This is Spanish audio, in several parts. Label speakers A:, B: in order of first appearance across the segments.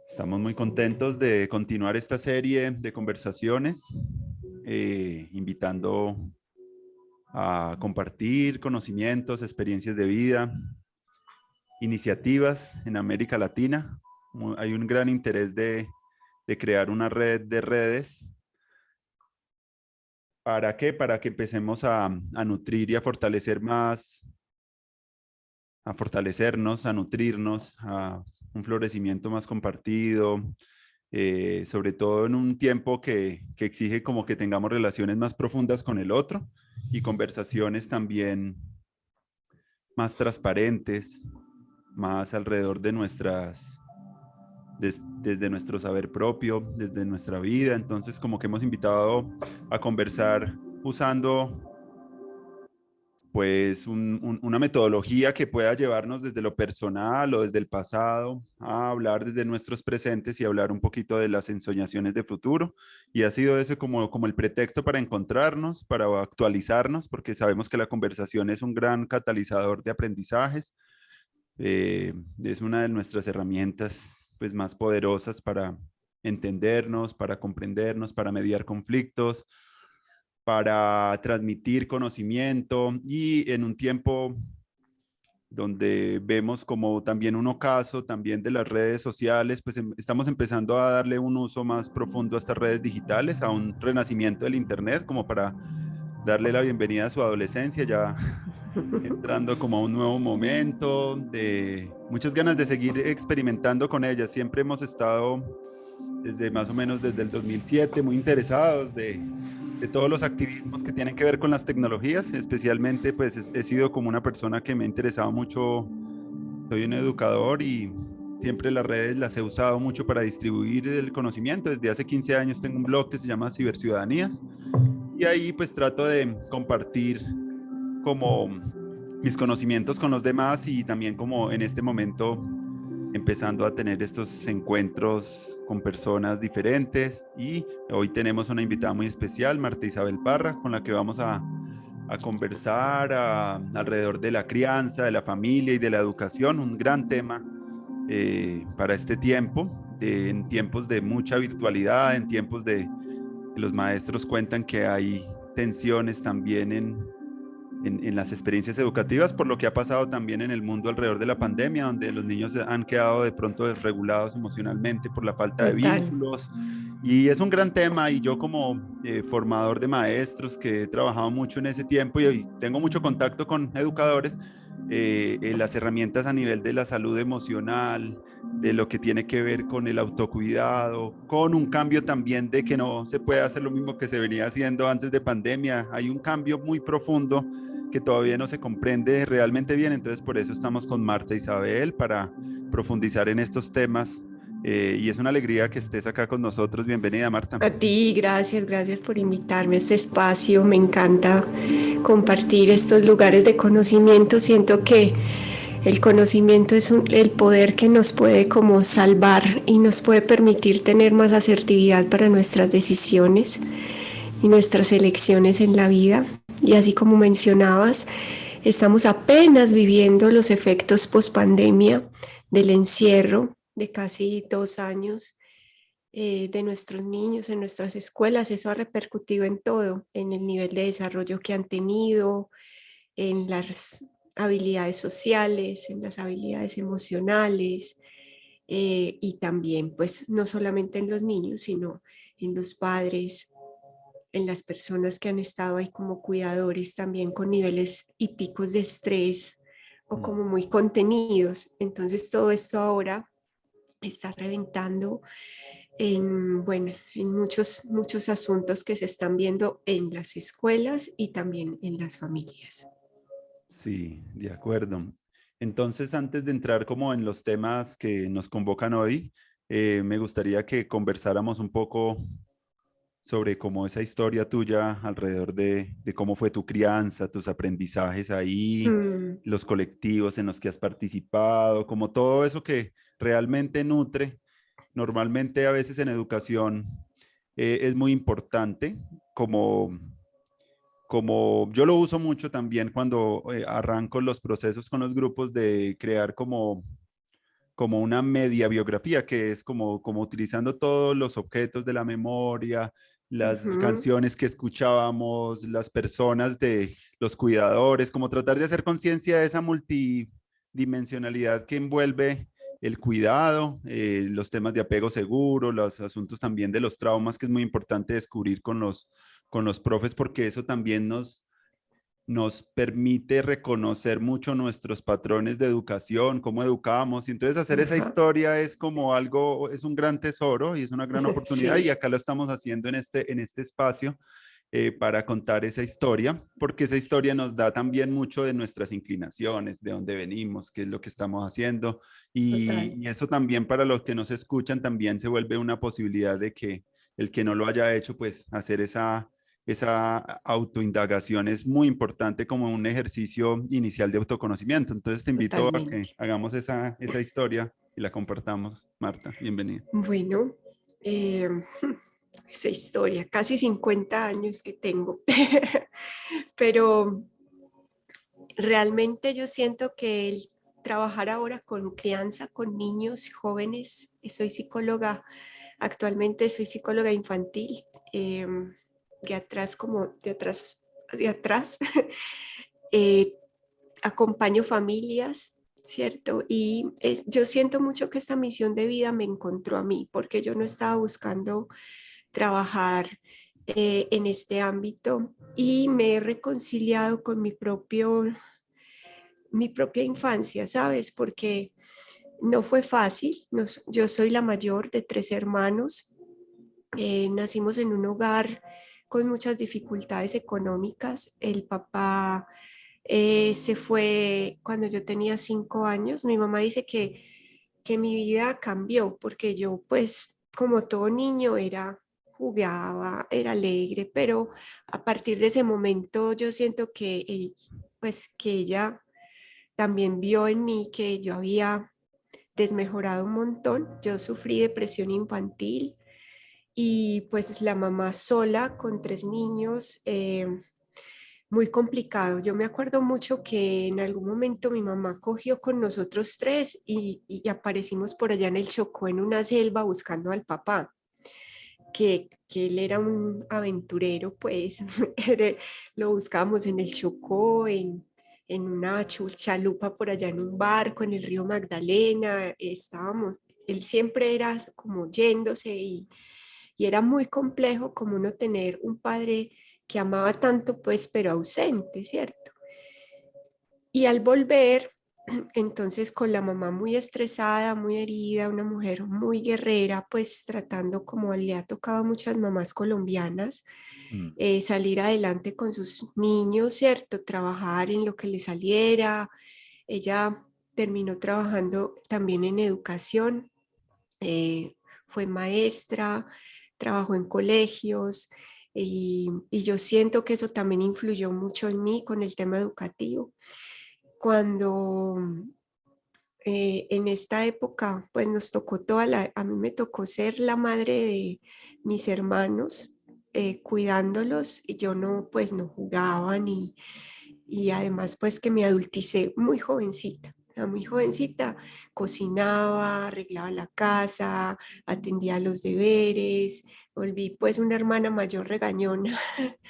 A: Estamos muy contentos de continuar esta serie de conversaciones, invitando a compartir conocimientos, experiencias de vida, iniciativas en América Latina. Hay un gran interés de crear una red de redes. ¿Para qué? Para que empecemos a nutrir y a fortalecer más, a fortalecernos, a nutrirnos, a un florecimiento más compartido, sobre todo en un tiempo que exige como que tengamos relaciones más profundas con el otro y conversaciones también más transparentes, más alrededor de desde nuestro saber propio, desde nuestra vida. Entonces, como que hemos invitado a conversar usando pues una metodología que pueda llevarnos desde lo personal o desde el pasado a hablar desde nuestros presentes y hablar un poquito de las ensoñaciones de futuro. Y ha sido ese como el pretexto para encontrarnos, para actualizarnos, porque sabemos que la conversación es un gran catalizador de aprendizajes. Es una de nuestras herramientas pues más poderosas para entendernos, para comprendernos, para mediar conflictos, para transmitir conocimiento y en un tiempo donde vemos como también un ocaso también de las redes sociales, pues estamos empezando a darle un uso más profundo a estas redes digitales, a un renacimiento del Internet, como para darle la bienvenida a su adolescencia, ya entrando como a un nuevo momento, de muchas ganas de seguir experimentando con ella. Siempre hemos estado desde más o menos desde el 2007 muy interesados de todos los activismos que tienen que ver con las tecnologías, especialmente pues he sido como una persona que me ha interesado mucho, soy un educador y siempre las redes las he usado mucho para distribuir el conocimiento. Desde hace 15 años tengo un blog que se llama Ciberciudadanías y ahí pues trato de compartir como mis conocimientos con los demás y también como en este momento empezando a tener estos encuentros con personas diferentes y hoy tenemos una invitada muy especial, Marta Isabel Parra, con la que vamos a conversar alrededor de la crianza, de la familia y de la educación, un gran tema para este tiempo, en tiempos de mucha virtualidad, en tiempos de que los maestros cuentan que hay tensiones también en las experiencias educativas, por lo que ha pasado también en el mundo alrededor de la pandemia, donde los niños han quedado de pronto desregulados emocionalmente por la falta de
B: Total.
A: vínculos. Y es un gran tema y yo como formador de maestros que he trabajado mucho en ese tiempo y tengo mucho contacto con educadores, las herramientas a nivel de la salud emocional, de lo que tiene que ver con el autocuidado, con un cambio también de que no se puede hacer lo mismo que se venía haciendo antes de pandemia. Hay un cambio muy profundo que todavía no se comprende realmente bien. Entonces, por eso estamos con Marta Isabel para profundizar en estos temas. Y es una alegría que estés acá con nosotros. Bienvenida, Marta.
B: A ti, gracias por invitarme a este espacio. Me encanta compartir estos lugares de conocimiento. Siento que el conocimiento es el poder que nos puede como salvar y nos puede permitir tener más asertividad para nuestras decisiones y nuestras elecciones en la vida. Y así como mencionabas, estamos apenas viviendo los efectos post-pandemia del encierro de casi 2 años de nuestros niños en nuestras escuelas. Eso ha repercutido en todo, en el nivel de desarrollo que han tenido, en las habilidades sociales, en las habilidades emocionales y también, pues, no solamente en los niños, sino en los padres, en las personas que han estado ahí como cuidadores también con niveles y picos de estrés o
A: Mm.
B: como muy contenidos. Entonces todo esto ahora está reventando bueno, en muchos asuntos que se están viendo en las escuelas y también en las familias.
A: Sí, de acuerdo. Entonces, antes de entrar como en los temas que nos convocan hoy, me gustaría que conversáramos un poco sobre cómo esa historia tuya alrededor de cómo fue tu crianza, tus aprendizajes ahí,
B: Mm,
A: los colectivos en los que has participado, como todo eso que realmente nutre. Normalmente a veces en educación es muy importante, como, como yo lo uso mucho también cuando arranco los procesos con los grupos de crear como como una media biografía, que es como utilizando todos los objetos de la memoria, las
B: Ujú,
A: canciones que escuchábamos, las personas de los cuidadores, como tratar de hacer conciencia de esa multidimensionalidad que envuelve el cuidado, los temas de apego seguro, los asuntos también de los traumas, que es muy importante descubrir con los profes, porque eso también nos permite reconocer mucho nuestros patrones de educación, cómo educamos. Y entonces hacer esa
B: ajá,
A: historia es como algo, es un gran tesoro y es una gran oportunidad. Y
B: sí,
A: acá lo estamos haciendo en este espacio para contar esa historia, porque esa historia nos da también mucho de nuestras inclinaciones, de dónde venimos, qué es lo que estamos haciendo.
B: total.
A: Y eso también para los que nos escuchan también se vuelve una posibilidad de que el que no lo haya hecho, pues hacer esa autoindagación es muy importante como un ejercicio inicial de autoconocimiento. Entonces te invito a que
B: Totalmente.
A: hagamos esa historia y la compartamos. Marta, bienvenida.
B: Bueno, eh, esa historia, casi 50 años que tengo, pero realmente yo siento que el trabajar ahora con crianza, con niños jóvenes, soy psicóloga, actualmente soy psicóloga infantil, de atrás como de atrás, eh, acompaño familias, ¿cierto? Y yo siento mucho que esta misión de vida me encontró a mí, porque yo no estaba buscando trabajar en este ámbito y me he reconciliado con mi propia infancia, ¿sabes? Porque no fue fácil. Yo soy la mayor de tres hermanos. Nacimos en un hogar con muchas dificultades económicas. El papá se fue cuando yo tenía 5 años. Mi mamá dice que mi vida cambió porque yo, pues, como todo niño, jugaba, era alegre, pero a partir de ese momento yo siento que, pues, que ella también vio en mí que yo había desmejorado un montón. Yo sufrí depresión infantil y pues la mamá sola con tres niños, muy complicado. Yo me acuerdo mucho que en algún momento mi mamá cogió con nosotros tres y aparecimos por allá en el Chocó, en una selva, buscando al papá. Que él era un aventurero, pues lo buscábamos en el Chocó, en una chalupa por allá en un barco, en el río Magdalena, estábamos, él siempre era como yéndose y era muy complejo como uno tener un padre que amaba tanto, pues, pero ausente, ¿cierto? Y al volver, entonces con la mamá muy estresada, muy herida, una mujer muy guerrera, pues tratando como le ha tocado a muchas mamás colombianas,
A: Mm.
B: salir adelante con sus niños, ¿cierto? Trabajar en lo que le saliera. Ella terminó trabajando también en educación, fue maestra, trabajó en colegios y yo siento que eso también influyó mucho en mí con el tema educativo. Cuando en esta época, pues nos tocó a mí me tocó ser la madre de mis hermanos, cuidándolos y yo no, pues no jugaba y además pues que me adulticé muy jovencita, cocinaba, arreglaba la casa, atendía los deberes, volví pues una hermana mayor regañona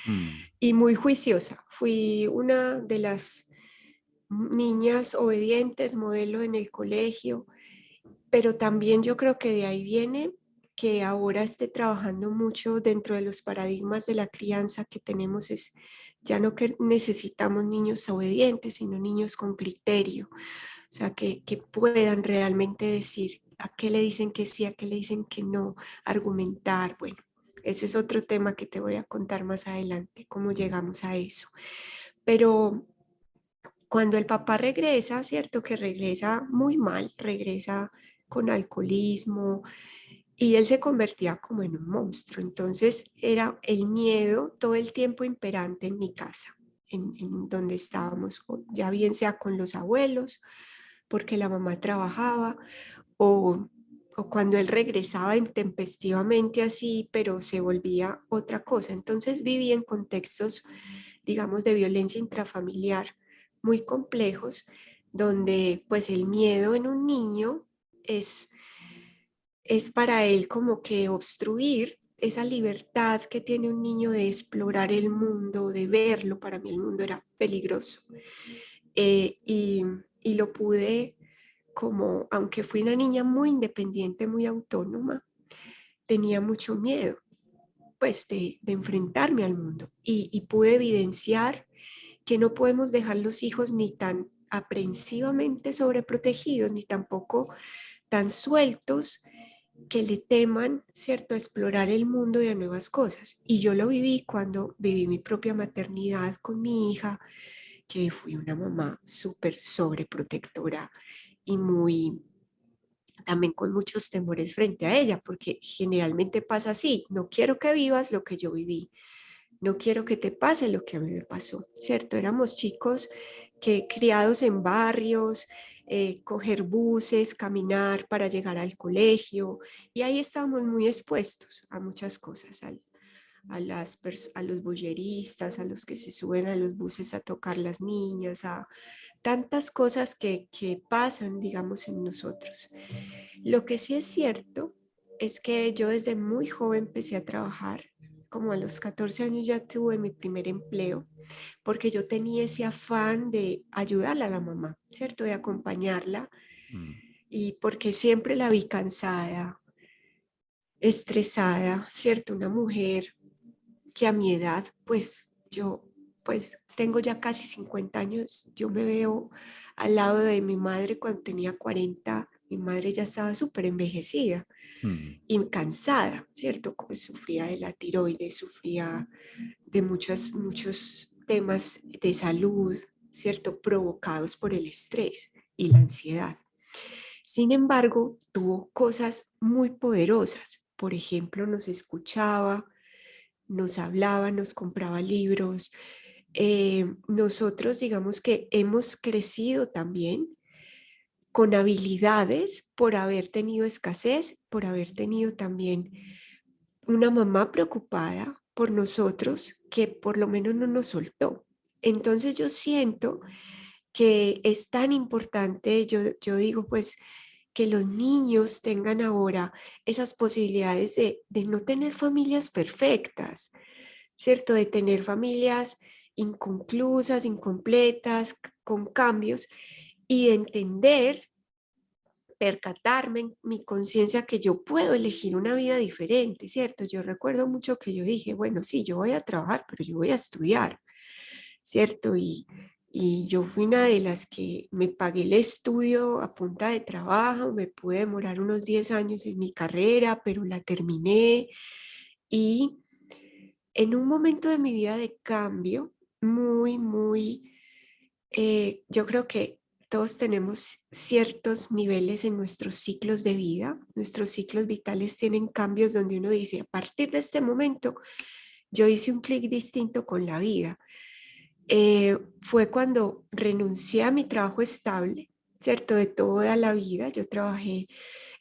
A: Mm.
B: y muy juiciosa. Fui una de las niñas obedientes, modelo en el colegio, pero también yo creo que de ahí viene que ahora esté trabajando mucho dentro de los paradigmas de la crianza que tenemos es ya no que necesitamos niños obedientes, sino niños con criterio, o sea, que puedan realmente decir a qué le dicen que sí, a qué le dicen que no, argumentar, bueno. Ese es otro tema que te voy a contar más adelante, cómo llegamos a eso. Pero cuando el papá regresa, cierto que regresa muy mal, regresa con alcoholismo y él se convertía como en un monstruo. Entonces era el miedo todo el tiempo imperante en mi casa, en donde estábamos, ya bien sea con los abuelos, porque la mamá trabajaba, o, o cuando él regresaba intempestivamente así, pero se volvía otra cosa. Entonces vivía en contextos, digamos, de violencia intrafamiliar muy complejos, donde pues el miedo en un niño es para él como que obstruir esa libertad que tiene un niño de explorar el mundo, de verlo. Para mí el mundo era peligroso. Y lo pude, como, aunque fui una niña muy independiente, muy autónoma, tenía mucho miedo, pues, de enfrentarme al mundo. Y pude evidenciar que no podemos dejar los hijos ni tan aprensivamente sobreprotegidos, ni tampoco tan sueltos que le teman, ¿cierto?, a explorar el mundo y a nuevas cosas. Y yo lo viví cuando viví mi propia maternidad con mi hija, que fui una mamá súper sobreprotectora y muy, también con muchos temores frente a ella, porque generalmente pasa así: no quiero que vivas lo que yo viví, no quiero que te pase lo que a mí me pasó, ¿cierto? Éramos chicos que criados en barrios, coger buses, caminar para llegar al colegio, y ahí estábamos muy expuestos a muchas cosas, a los boyeristas, a los que se suben a los buses a tocar las niñas, a tantas cosas que pasan, digamos, en nosotros. Lo que sí es cierto es que yo desde muy joven empecé a trabajar. Como a los 14 años ya tuve mi primer empleo, porque yo tenía ese afán de ayudarla a la mamá, ¿cierto? De acompañarla,
A: Mm.
B: y porque siempre la vi cansada, estresada, ¿cierto? Una mujer que a mi edad, pues yo, pues tengo ya casi 50 años, yo me veo al lado de mi madre cuando tenía 40. Mi madre ya estaba súper envejecida
A: Mm.
B: y cansada, ¿cierto? Como sufría de la tiroides, sufría de muchos temas de salud, ¿cierto? Provocados por el estrés y la ansiedad. Sin embargo, tuvo cosas muy poderosas. Por ejemplo, nos escuchaba, nos hablaba, nos compraba libros. Nosotros, digamos que hemos crecido también con habilidades por haber tenido escasez, por haber tenido también una mamá preocupada por nosotros, que por lo menos no nos soltó. Entonces yo siento que es tan importante, yo digo pues, que los niños tengan ahora esas posibilidades de no tener familias perfectas, ¿cierto? De tener familias inconclusas, incompletas, con cambios, y de entender, percatarme en mi conciencia que yo puedo elegir una vida diferente, ¿cierto? Yo recuerdo mucho que yo dije, bueno, sí, yo voy a trabajar, pero yo voy a estudiar, ¿cierto? Y yo fui una de las que me pagué el estudio a punta de trabajo, me pude demorar unos 10 años en mi carrera, pero la terminé. Y en un momento de mi vida de cambio, yo creo que todos tenemos ciertos niveles en nuestros ciclos de vida. Nuestros ciclos vitales tienen cambios donde uno dice, a partir de este momento, yo hice un clic distinto con la vida. Fue cuando renuncié a mi trabajo estable, ¿cierto? De toda la vida. Yo trabajé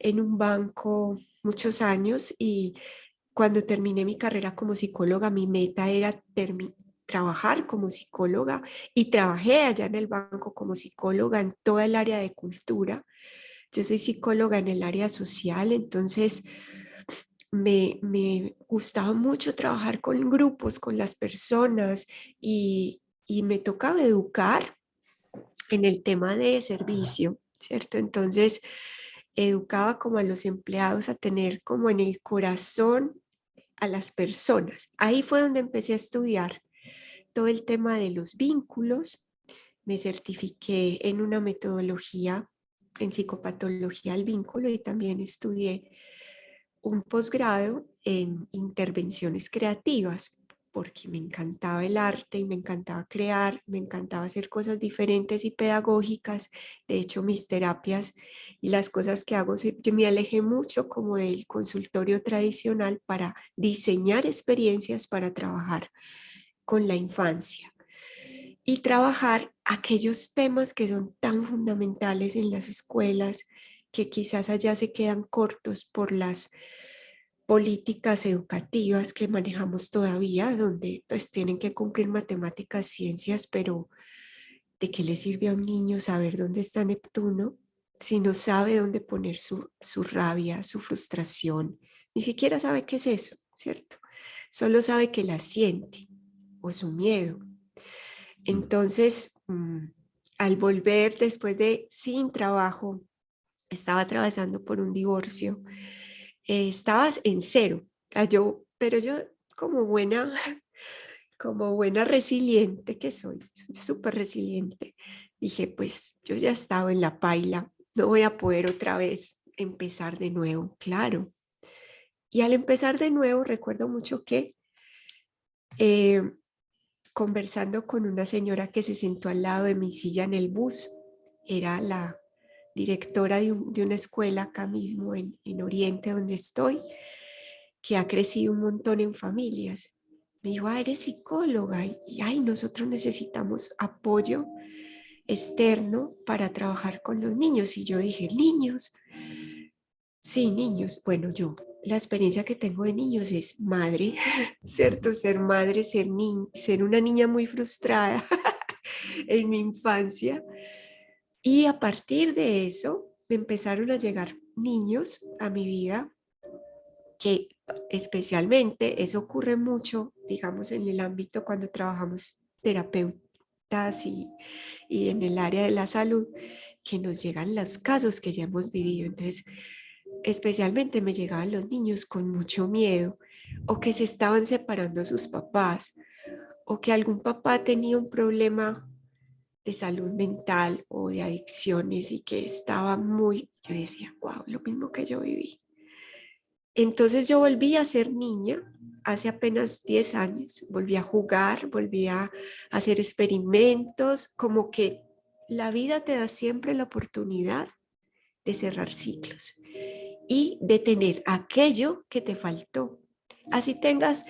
B: en un banco muchos años, y cuando terminé mi carrera como psicóloga, mi meta era trabajar como psicóloga, y trabajé allá en el banco como psicóloga en toda el área de cultura. Yo soy psicóloga en el área social, entonces me gustaba mucho trabajar con grupos, con las personas, y me tocaba educar en el tema de servicio, ¿cierto? Entonces, educaba como a los empleados a tener como en el corazón a las personas. Ahí fue donde empecé a estudiar todo el tema de los vínculos. Me certifiqué en una metodología en psicopatología del vínculo, y también estudié un posgrado en intervenciones creativas, porque me encantaba el arte y me encantaba crear, me encantaba hacer cosas diferentes y pedagógicas. De hecho, mis terapias y las cosas que hago, yo me alejé mucho como del consultorio tradicional para diseñar experiencias para trabajar con la infancia y trabajar aquellos temas que son tan fundamentales en las escuelas, que quizás allá se quedan cortos por las políticas educativas que manejamos todavía, donde pues tienen que cumplir matemáticas, ciencias, pero ¿de qué le sirve a un niño saber dónde está Neptuno? si no sabe dónde poner su rabia, su frustración, ni siquiera sabe qué es eso, ¿cierto? Solo sabe que la siente o su miedo. Entonces, al volver después de sin trabajo, estaba atravesando por un divorcio, estaba en cero, pero yo como buena, como buena resiliente que soy súper resiliente, dije, pues yo ya estaba en la paila, no voy a poder otra vez empezar de nuevo, claro. Y al empezar de nuevo, recuerdo mucho que eh, conversando con una señora que se sentó al lado de mi silla en el bus, era la directora de una escuela acá mismo en Oriente, donde estoy, que ha crecido un montón en familias. Me dijo, eres psicóloga y ay, nosotros necesitamos apoyo externo para trabajar con los niños. Y yo dije, niños, sí, niños. Bueno, la experiencia que tengo de niños es madre, ¿cierto? Ser madre, ser una niña muy frustrada en mi infancia. Y a partir de eso me empezaron a llegar niños a mi vida que especialmente eso ocurre mucho, digamos, en el ámbito cuando trabajamos terapeutas y en el área de la salud, que nos llegan los casos que ya hemos vivido. Entonces, especialmente me llegaban los niños con mucho miedo o que se estaban separando sus papás o que algún papá tenía un problema de salud mental o de adicciones y que estaba yo decía, wow, lo mismo que yo viví. Entonces yo volví a ser niña hace apenas 10 años, volví a jugar, volví a hacer experimentos, como que la vida te da siempre la oportunidad de cerrar ciclos y de tener aquello que te faltó. Así tengas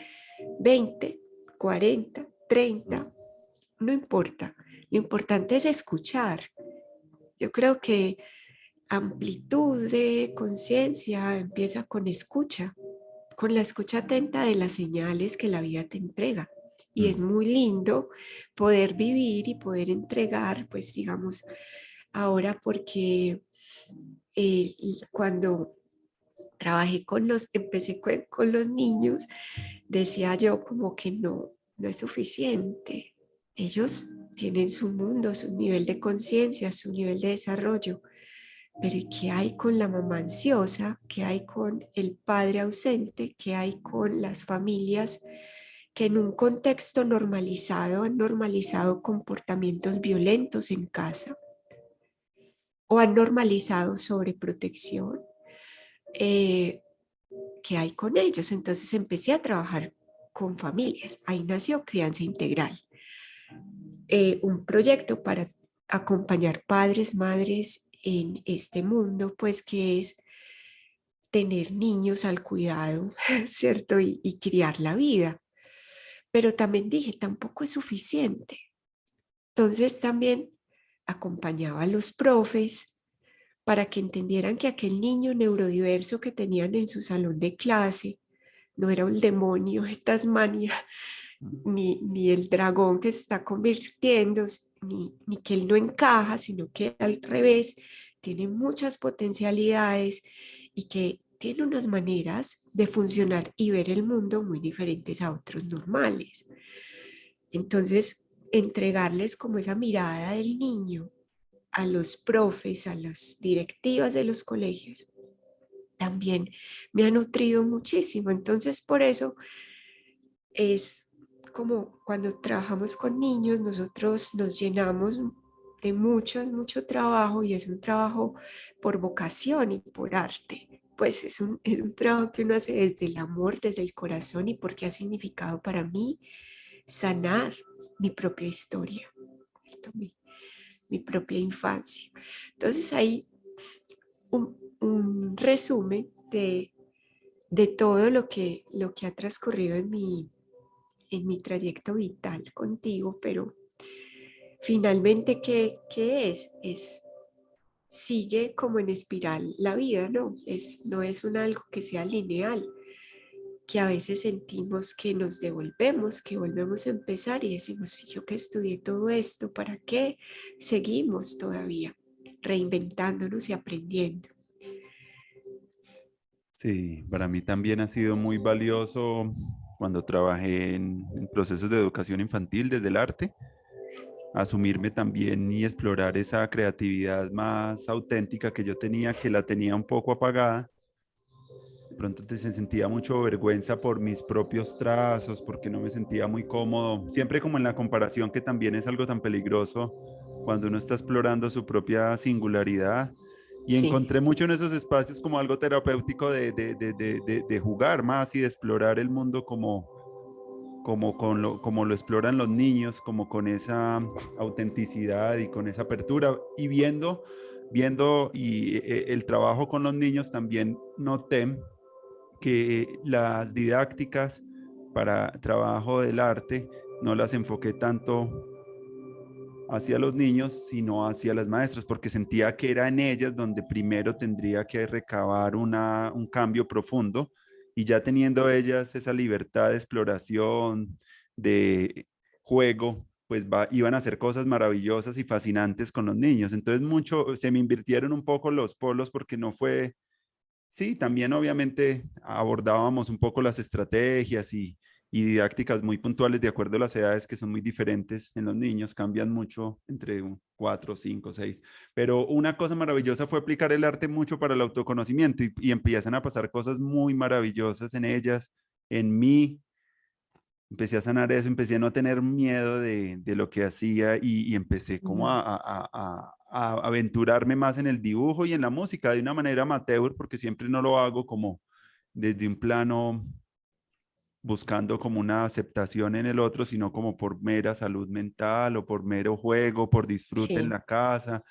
B: 20, 40, 30, no importa. Lo importante es escuchar. Yo creo que amplitud de conciencia empieza con escucha, con la escucha atenta de las señales que la vida te entrega. Y es muy lindo poder vivir y poder entregar, pues digamos, ahora porque cuando empecé con los niños, decía yo como que no es suficiente. Ellos tienen su mundo, su nivel de conciencia, su nivel de desarrollo. Pero ¿y qué hay con la mamá ansiosa? ¿Qué hay con el padre ausente? ¿Qué hay con las familias que en un contexto normalizado han normalizado comportamientos violentos en casa o han normalizado sobreprotección? ¿Qué hay con ellos? Entonces empecé a trabajar con familias. Ahí nació Crianza Integral, un proyecto para acompañar padres, madres en este mundo, pues que es tener niños al cuidado, ¿cierto? Y criar la vida. Pero también dije, tampoco es suficiente. Entonces también acompañaba a los profes para que entendieran que aquel niño neurodiverso que tenían en su salón de clase no era un demonio de Tasmania, ni el dragón que se está convirtiendo, ni que él no encaja, sino que al revés, tiene muchas potencialidades y que tiene unas maneras de funcionar y ver el mundo muy diferentes a otros normales. Entonces, entregarles como esa mirada del niño a los profes, a las directivas de los colegios, también me ha nutrido muchísimo. Entonces, por eso es como cuando trabajamos con niños, nosotros nos llenamos de mucho trabajo y es un trabajo por vocación y por arte. Pues es un trabajo que uno hace desde el amor, desde el corazón y porque ha significado para mí sanar mi propia historia, mi propia infancia. Entonces hay un resumen de todo lo que ha transcurrido en mi trayecto vital contigo, pero finalmente, ¿qué es? Sigue como en espiral la vida, ¿no? No es algo que sea lineal, que a veces sentimos que nos devolvemos, que volvemos a empezar y decimos, si yo que estudié todo esto, ¿para qué seguimos todavía? reinventándonos y aprendiendo.
A: Sí, para mí también ha sido muy valioso cuando trabajé en procesos de educación infantil desde el arte, asumirme también y explorar esa creatividad más auténtica que yo tenía, que la tenía un poco apagada. De pronto se sentía mucho vergüenza por mis propios trazos, porque no me sentía muy cómodo, siempre como en la comparación, que también es algo tan peligroso cuando uno está explorando su propia singularidad. Y
B: Sí,
A: encontré mucho en esos espacios como algo terapéutico de jugar más y de explorar el mundo como lo exploran los niños, como con esa autenticidad y con esa apertura. Y viendo el trabajo con los niños, también noté que las didácticas para trabajo del arte no las enfoqué tanto hacia los niños, sino hacia las maestras, porque sentía que era en ellas donde primero tendría que recabar un cambio profundo, y ya teniendo ellas esa libertad de exploración, de juego, pues iban a hacer cosas maravillosas y fascinantes con los niños. Entonces se me invirtieron un poco los polos, porque no fue. Sí, también obviamente abordábamos un poco las estrategias y didácticas muy puntuales de acuerdo a las edades, que son muy diferentes en los niños, cambian mucho entre 4, 5, 6. Pero una cosa maravillosa fue aplicar el arte mucho para el autoconocimiento, y empiezan a pasar cosas muy maravillosas en ellas, en mí. Empecé a sanar eso, empecé a no tener miedo de lo que hacía, y empecé como a aventurarme más en el dibujo y en la música de una manera amateur, porque siempre no lo hago como desde un plano buscando como una aceptación en el otro, sino como por mera salud mental o por mero juego, por disfrute en
B: sí,
A: la casa.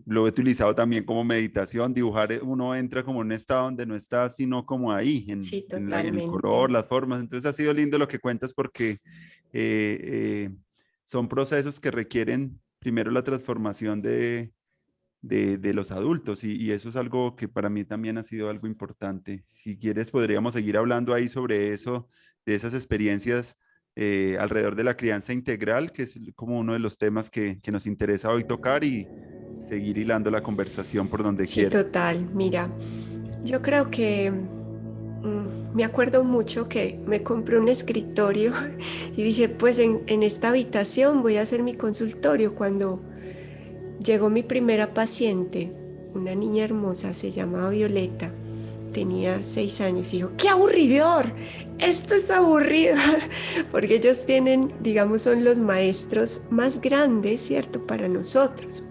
A: Lo he utilizado también como meditación. Dibujar, uno entra como en un estado donde no está, sino como ahí,
B: sí,
A: en el color,
B: totalmente.
A: las formas. Entonces ha sido lindo lo que cuentas, porque eh, eh, son procesos que requieren primero la transformación de los adultos, y eso es algo que para mí también ha sido algo importante. Si quieres, podríamos seguir hablando ahí sobre eso, de esas experiencias alrededor de la crianza integral, que es como uno de los temas que nos interesa hoy tocar, y seguir hilando la conversación por donde
B: Sí,
A: quiera.
B: total. Mira, yo creo que me acuerdo mucho que me compré un escritorio y dije, pues en esta habitación voy a hacer mi consultorio. Cuando llegó mi primera paciente, una niña hermosa, se llamaba Violeta, tenía 6 años, y dijo, ¡qué aburridor! Esto es aburrido, porque ellos tienen, digamos, son los maestros más grandes, ¿cierto? Para nosotros.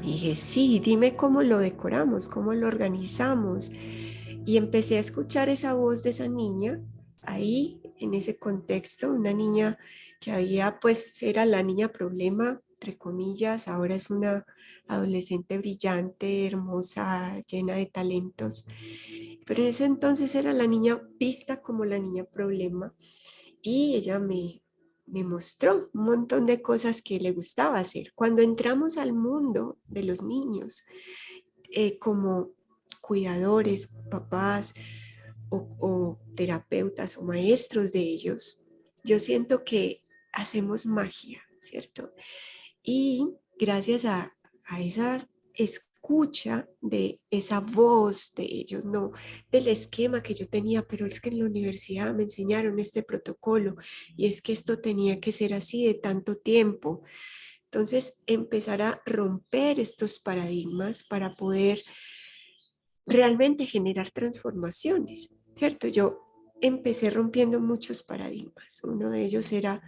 B: Y dije, sí, dime cómo lo decoramos, cómo lo organizamos. Y empecé a escuchar esa voz de esa niña ahí, en ese contexto, una niña que había, pues era la niña problema, entre comillas, ahora es una adolescente brillante, hermosa, llena de talentos, pero en ese entonces era la niña vista como la niña problema, y ella me mostró un montón de cosas que le gustaba hacer. Cuando entramos al mundo de los niños, como cuidadores, papás o terapeutas o maestros de ellos, yo siento que hacemos magia, ¿cierto? Y gracias a esa escucha de esa voz de ellos, no del esquema que yo tenía, pero es que en la universidad me enseñaron este protocolo y es que esto tenía que ser así de tanto tiempo. Entonces, empezar a romper estos paradigmas para poder realmente generar transformaciones, ¿cierto? Yo empecé rompiendo muchos paradigmas. Uno de ellos era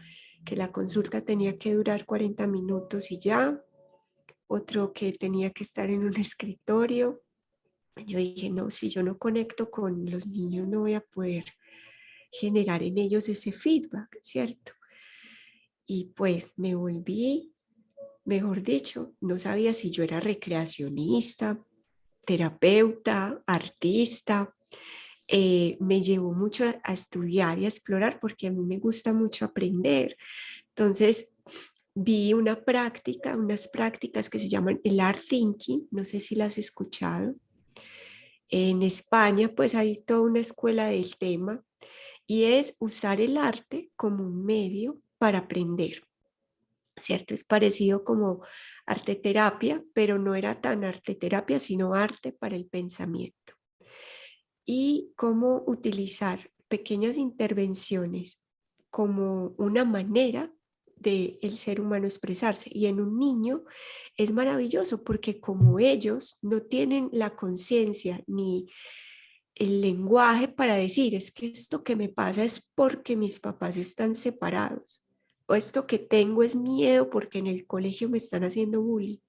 B: que la consulta tenía que durar 40 minutos y ya, otro que tenía que estar en un escritorio. Yo dije, no, si yo no conecto con los niños, no voy a poder generar en ellos ese feedback, ¿cierto? Y pues me volví, mejor dicho, no sabía si yo era recreacionista, terapeuta, artista. Me llevó mucho a estudiar y a explorar porque a mí me gusta mucho aprender. Entonces, vi unas prácticas que se llaman el Art Thinking, no sé si las has escuchado. En España, pues hay toda una escuela del tema y es usar el arte como un medio para aprender. ¿cierto? Es parecido como arte terapia, pero no era tan arte terapia, sino arte para el pensamiento. Y cómo utilizar pequeñas intervenciones como una manera de el ser humano expresarse. Y en un niño es maravilloso porque como ellos no tienen la conciencia ni el lenguaje para decir, es que esto que me pasa es porque mis papás están separados, o esto que tengo es miedo porque en el colegio me están haciendo bullying,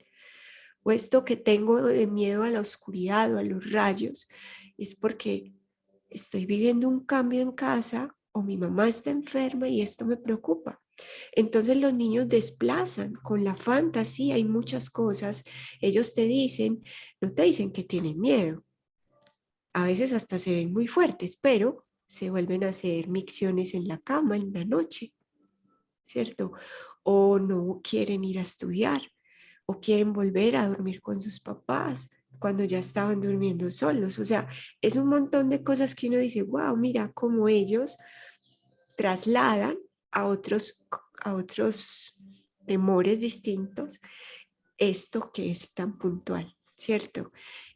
B: o esto que tengo de miedo a la oscuridad o a los rayos, es porque estoy viviendo un cambio en casa o mi mamá está enferma y esto me preocupa. Entonces los niños desplazan con la fantasía, hay muchas cosas, ellos te dicen, no te dicen que tienen miedo, a veces hasta se ven muy fuertes, pero se vuelven a hacer micciones en la cama en la noche, ¿cierto? O no quieren ir a estudiar, o quieren volver a dormir con sus papás cuando ya estaban durmiendo solos. O sea, es un montón de cosas que uno dice, wow, mira cómo ellos trasladan a otros temores distintos esto que es tan puntual, ¿cierto?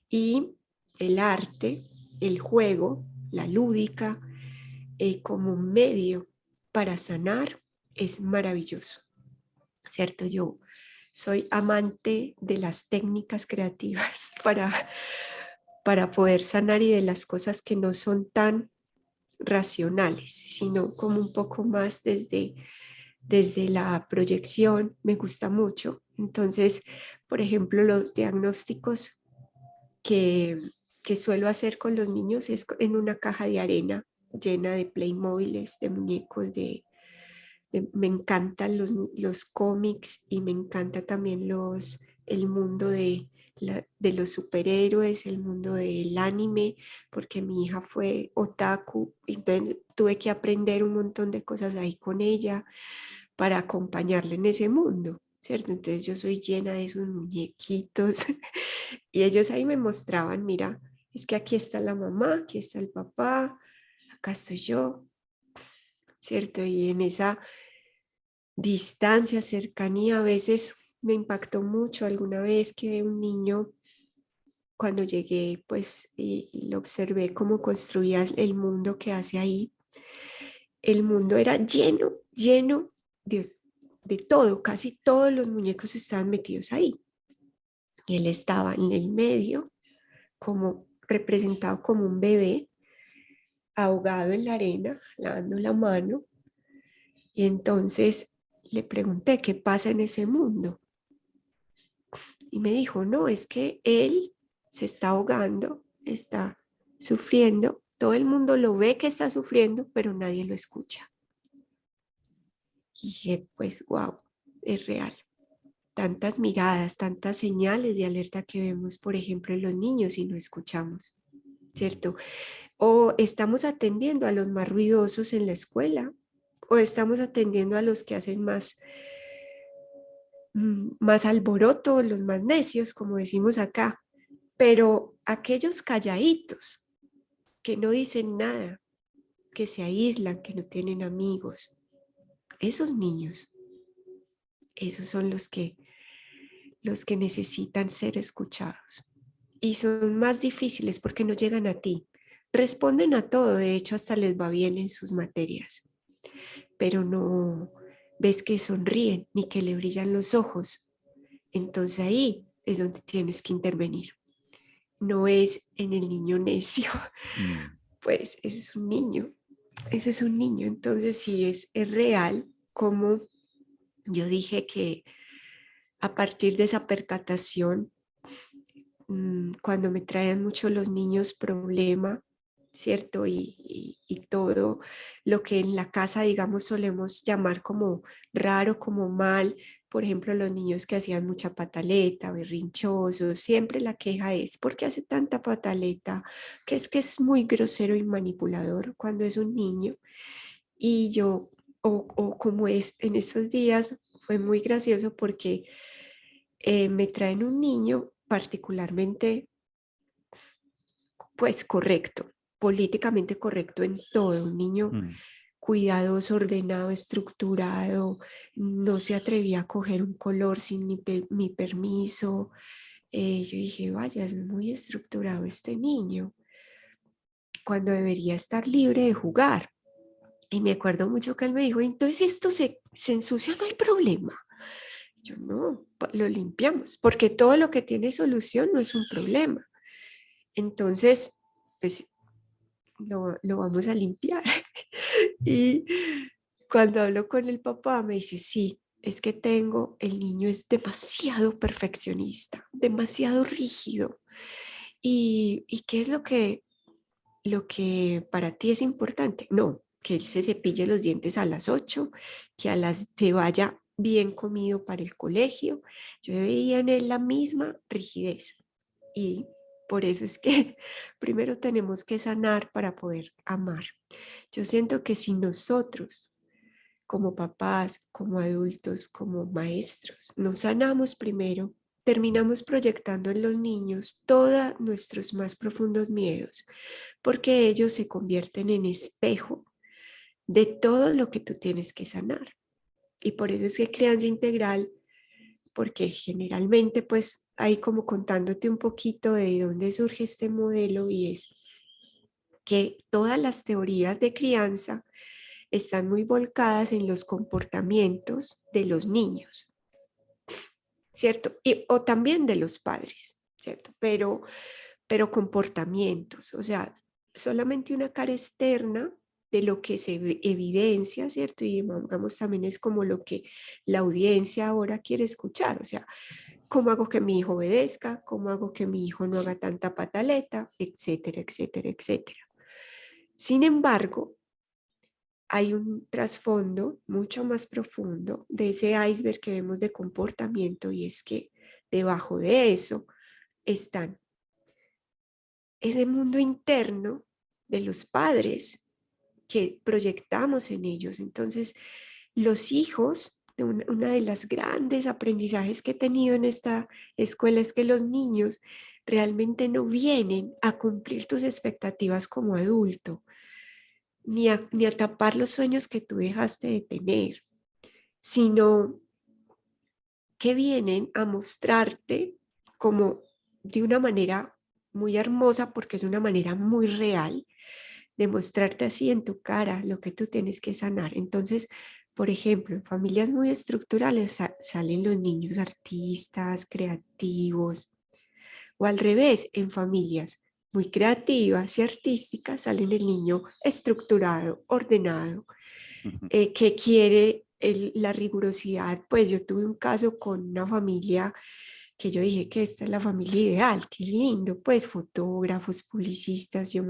B: Y el arte, el juego, la lúdica, como un medio para sanar es maravilloso, ¿cierto? Yo soy amante de las técnicas creativas para poder sanar y de las cosas que no son tan racionales, sino como un poco más desde la proyección, me gusta mucho. Entonces, por ejemplo, los diagnósticos que, que suelo hacer con los niños es en una caja de arena llena de Playmobiles, de muñecos, me encantan los cómics y me encanta también el mundo de los superhéroes, el mundo del anime, porque mi hija fue otaku, entonces tuve que aprender un montón de cosas ahí con ella para acompañarle en ese mundo, ¿cierto? Entonces yo soy llena de esos muñequitos y ellos ahí me mostraban, mira, es que aquí está la mamá, aquí está el papá, acá estoy yo, ¿cierto? Y en esa distancia, cercanía, a veces me impactó mucho alguna vez que un niño, cuando llegué, pues, y lo observé cómo construía el mundo que hace ahí, el mundo era lleno, lleno de todo, casi todos los muñecos estaban metidos ahí. Y él estaba en el medio, como representado como un bebé, ahogado en la arena, lavando la mano. Y entonces le pregunté, ¿qué pasa en ese mundo? Y me dijo, no, es que él se está ahogando, está sufriendo, todo el mundo lo ve que está sufriendo, pero nadie lo escucha. Y dije, pues, wow, es real. Tantas miradas, tantas señales de alerta que vemos, por ejemplo, en los niños y no escuchamos, ¿cierto? O estamos atendiendo a los más ruidosos en la escuela, o estamos atendiendo a los que hacen más alboroto, los más necios, como decimos acá, pero aquellos calladitos que no dicen nada, que se aíslan, que no tienen amigos, esos niños, esos son los que necesitan ser escuchados. Y son más difíciles porque no llegan a ti. Responden a todo, de hecho hasta les va bien en sus materias, pero no ves que sonríen ni que le brillan los ojos. Entonces ahí es donde tienes que intervenir. No es en el niño necio, pues ese es un niño, ese es un niño. Entonces sí es real como yo dije que a partir de esa percatación, cuando me traen mucho los niños problema, ¿cierto? Y todo lo que en la casa, digamos, solemos llamar como raro, como mal, por ejemplo, los niños que hacían mucha pataleta, berrinchosos, siempre la queja es, ¿por qué hace tanta pataleta? Que es muy grosero y manipulador cuando es un niño. Y yo, o como es en estos días, fue muy gracioso porque me traen un niño particularmente, pues correcto, políticamente correcto en todo, un niño cuidadoso, ordenado, estructurado, no se atrevía a coger un color sin mi permiso. Yo dije, vaya, es muy estructurado este niño, cuando debería estar libre de jugar. Y me acuerdo mucho que él me dijo, entonces si esto se ensucia, no hay problema. Yo no, lo limpiamos, porque todo lo que tiene solución no es un problema. Entonces, pues lo vamos a limpiar. Y cuando hablo con el papá, me dice, sí, es que el niño es demasiado perfeccionista, demasiado rígido. ¿Y qué es lo que para ti es importante? No, que él se cepille los dientes a las 8, que se vaya bien comido para el colegio. Yo veía en él la misma rigidez. Y por eso es que primero tenemos que sanar para poder amar. Yo siento que si nosotros, como papás, como adultos, como maestros, nos sanamos primero, terminamos proyectando en los niños todos nuestros más profundos miedos, porque ellos se convierten en espejo de todo lo que tú tienes que sanar. Y por eso es que crianza integral, porque generalmente pues ahí como contándote un poquito de dónde surge este modelo, y es que todas las teorías de crianza están muy volcadas en los comportamientos de los niños, ¿cierto? O también de los padres, ¿cierto? Pero comportamientos, o sea, solamente una cara externa de lo que se evidencia, ¿cierto? Y digamos también es como lo que la audiencia ahora quiere escuchar, o sea, ¿cómo hago que mi hijo obedezca? ¿Cómo hago que mi hijo no haga tanta pataleta? Etcétera, etcétera, etcétera. Sin embargo, hay un trasfondo mucho más profundo de ese iceberg que vemos de comportamiento, y es que debajo de eso están ese mundo interno de los padres que proyectamos en ellos. Entonces, los hijos, una de las grandes aprendizajes que he tenido en esta escuela es que los niños realmente no vienen a cumplir tus expectativas como adulto, ni a tapar los sueños que tú dejaste de tener, sino que vienen a mostrarte como de una manera muy hermosa, porque es una manera muy real de mostrarte así en tu cara lo que tú tienes que sanar. Entonces, por ejemplo, en familias muy estructurales salen los niños artistas, creativos, o al revés, en familias muy creativas y artísticas salen el niño estructurado, ordenado, que quiere la rigurosidad. Pues yo tuve un caso con una familia que yo dije que esta es la familia ideal, qué lindo, pues fotógrafos, publicistas, yo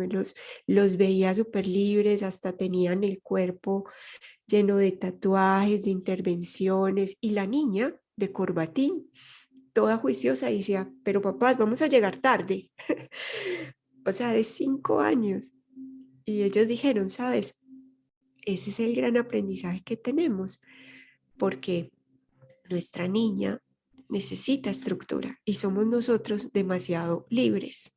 B: los veía súper libres, hasta tenían el cuerpo lleno de tatuajes, de intervenciones, y la niña de corbatín, toda juiciosa, decía, pero papás, vamos a llegar tarde, o sea, de 5 años. Y ellos dijeron, sabes, ese es el gran aprendizaje que tenemos, porque nuestra niña necesita estructura y somos nosotros demasiado libres.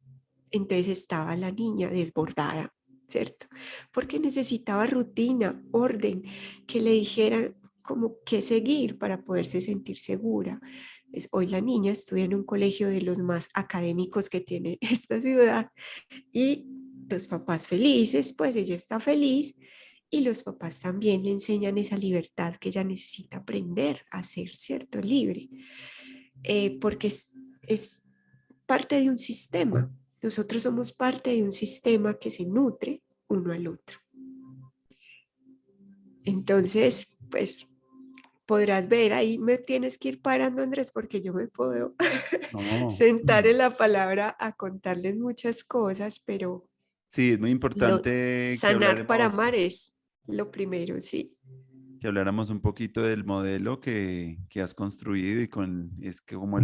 B: Entonces estaba la niña desbordada, ¿cierto? Porque necesitaba rutina, orden, que le dijeran como qué seguir para poderse sentir segura. Entonces, hoy la niña estudia en un colegio de los más académicos que tiene esta ciudad, y los papás felices, pues ella está feliz, y los papás también le enseñan esa libertad que ella necesita aprender a ser, ¿cierto? Libre, porque es parte de un sistema. Nosotros somos parte de un sistema que se nutre uno al otro. Entonces, pues podrás ver, ahí me tienes que ir parando, Andrés, porque yo me puedo
A: No.
B: sentar en la palabra a contarles muchas cosas, pero
A: Sí, es muy importante
B: sanar para amar es lo primero, sí.
A: que habláramos un poquito del modelo que has construido y es que como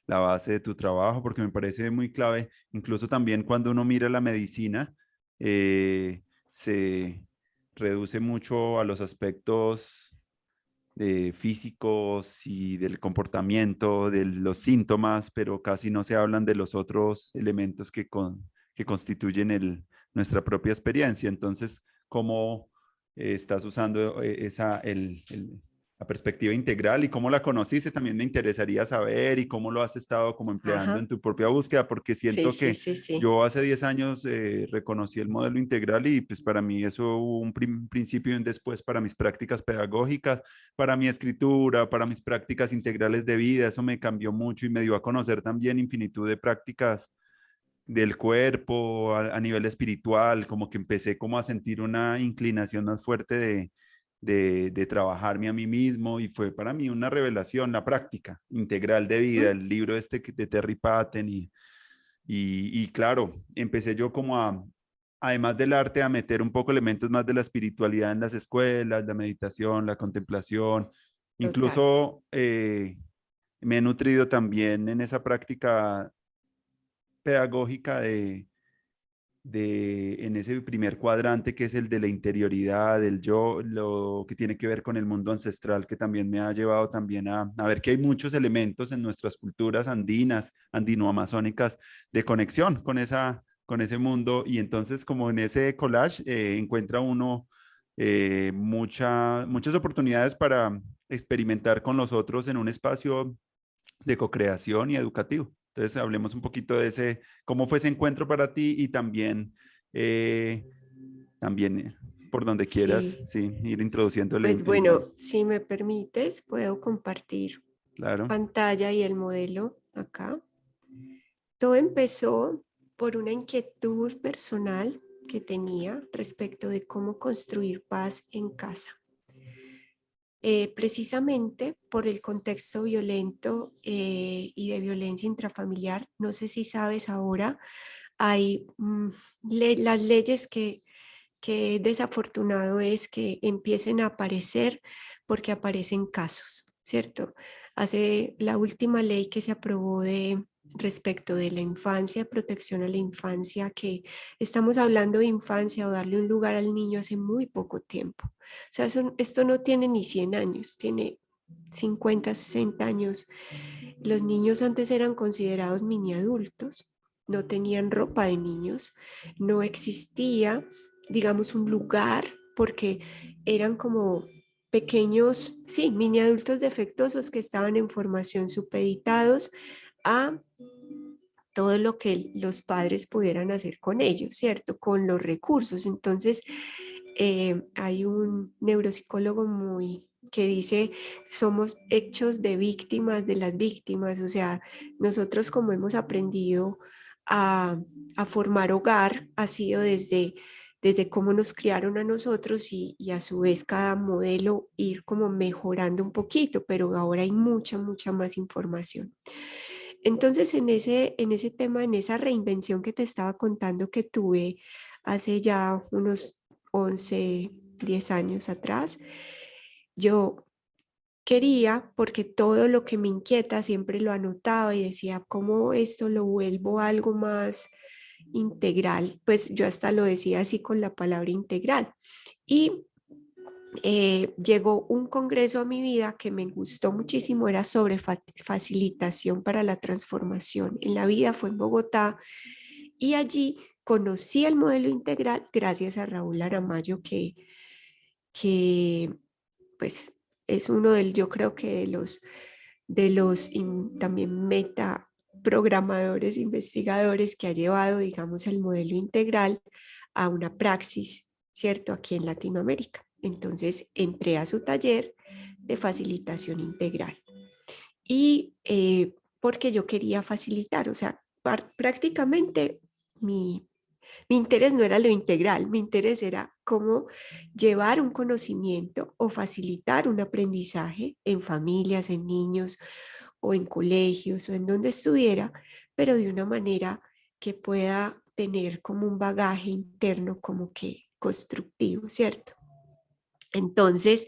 A: la base de tu trabajo, porque me parece muy clave, incluso también cuando uno mira la medicina, se reduce mucho a los aspectos físicos y del comportamiento, de los síntomas, pero casi no se hablan de los otros elementos que constituyen nuestra propia experiencia. Entonces, ¿cómo estás usando la perspectiva integral y cómo la conociste, también me interesaría saber y cómo lo has estado como empleando en
B: Ajá.
A: tu propia búsqueda, porque
B: Sí,
A: siento
B: sí,
A: que
B: sí, sí.
A: yo hace 10 años reconocí el modelo integral y pues para mí eso hubo un principio y un después para mis prácticas pedagógicas, para mi escritura, para mis prácticas integrales de vida, eso me cambió mucho y me dio a conocer también infinitud de prácticas del cuerpo, a nivel espiritual, como que empecé como a sentir una inclinación más fuerte de trabajarme a mí mismo y fue para mí una revelación, la práctica integral de vida,
B: ¿Mm?
A: el libro este de Terry Patten y claro, empecé yo como además del arte, a meter un poco elementos más de la espiritualidad en las escuelas, la meditación, la contemplación,
B: Total.
A: incluso me he nutrido también en esa práctica pedagógica en ese primer cuadrante que es el de la interioridad, del yo, lo que tiene que ver con el mundo ancestral, que también me ha llevado también a ver que hay muchos elementos en nuestras culturas andinas, andino-amazónicas, de conexión con ese mundo. Y entonces como en ese collage encuentra uno muchas oportunidades para experimentar con los otros en un espacio de co-creación y educativo. Entonces, hablemos un poquito de ese, cómo fue ese encuentro para ti y también, eh, también por donde quieras,
B: Sí,
A: sí, ir introduciendo
B: pues
A: el
B: bueno,
A: modelo.
B: si me permites, puedo compartir
A: Claro,
B: pantalla y el modelo acá. Todo empezó por una inquietud personal que tenía respecto de cómo construir paz en casa. Precisamente por el contexto violento y de violencia intrafamiliar. No sé si sabes ahora, hay las leyes que desafortunado es que empiecen a aparecer porque aparecen casos, ¿cierto? Hace la última ley que se aprobó de respecto de la infancia, protección a la infancia, que estamos hablando de infancia o darle un lugar al niño hace muy poco tiempo. O sea, esto no tiene ni 100 años, tiene 50, 60 años. Los niños antes eran considerados mini adultos, no tenían ropa de niños, no existía, digamos, un lugar porque eran como pequeños, sí, mini adultos defectuosos que estaban en formación supeditados a todo lo que los padres pudieran hacer con ellos, ¿cierto? Con los recursos. Entonces, hay un neuropsicólogo muy que dice, somos hechos de víctimas de las víctimas, o sea, nosotros como hemos aprendido a, a formar hogar, ha sido desde cómo nos criaron a nosotros y a su vez cada modelo ir como mejorando un poquito, pero ahora hay mucha, mucha más información. Entonces, en ese tema, en esa reinvención que te estaba contando que tuve hace ya unos 11 10 años atrás, yo quería, porque todo lo que me inquieta siempre lo anotaba y decía, ¿cómo esto lo vuelvo algo más integral? Pues yo hasta lo decía así con la palabra integral. Y llegó un congreso a mi vida que me gustó muchísimo, era sobre facilitación para la transformación en la vida, fue en Bogotá y allí conocí el modelo integral gracias a Raúl Aramayo que pues es uno del, yo creo que de los también meta programadores, investigadores que ha llevado, digamos, el modelo integral a una praxis, ¿cierto? Aquí en Latinoamérica. Entonces entré a su taller de facilitación integral y porque yo quería facilitar, o sea, prácticamente mi interés no era lo integral, mi interés era cómo llevar un conocimiento o facilitar un aprendizaje en familias, en niños o en colegios o en donde estuviera, pero de una manera que pueda tener como un bagaje interno como que constructivo, ¿cierto? Entonces,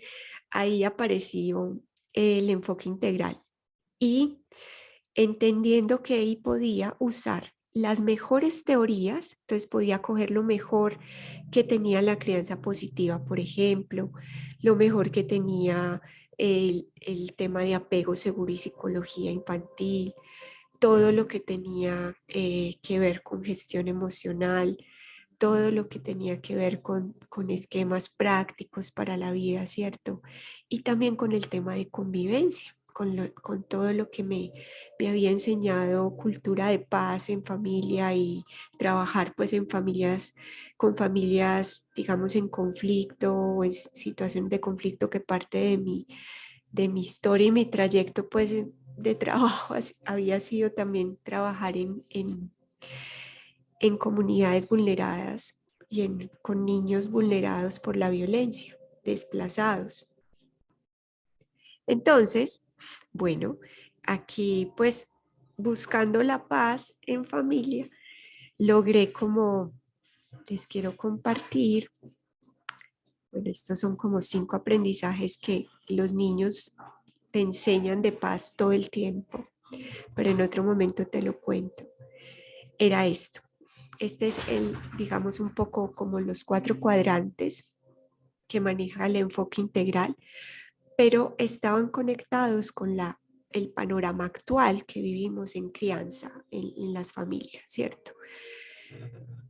B: ahí apareció el enfoque integral y entendiendo que ahí podía usar las mejores teorías, entonces podía coger lo mejor que tenía la crianza positiva, por ejemplo, lo mejor que tenía el tema de apego seguro y psicología infantil, todo lo que tenía que ver con gestión emocional, todo lo que tenía que ver con esquemas prácticos para la vida, ¿cierto? Y también con el tema de convivencia, con todo lo que me había enseñado cultura de paz en familia y trabajar pues en familias, con familias, digamos, en conflicto o en situación de conflicto, que parte de mi historia y mi trayecto pues de trabajo había sido también trabajar en comunidades vulneradas y con niños vulnerados por la violencia, desplazados. Entonces, bueno, aquí pues buscando la paz en familia, logré como, les quiero compartir, bueno, estos son como 5 aprendizajes que los niños te enseñan de paz todo el tiempo, pero en otro momento te lo cuento. Era esto. Este es digamos, un poco como los 4 cuadrantes que maneja el enfoque integral, pero estaban conectados con el panorama actual que vivimos en crianza, en las familias, ¿cierto?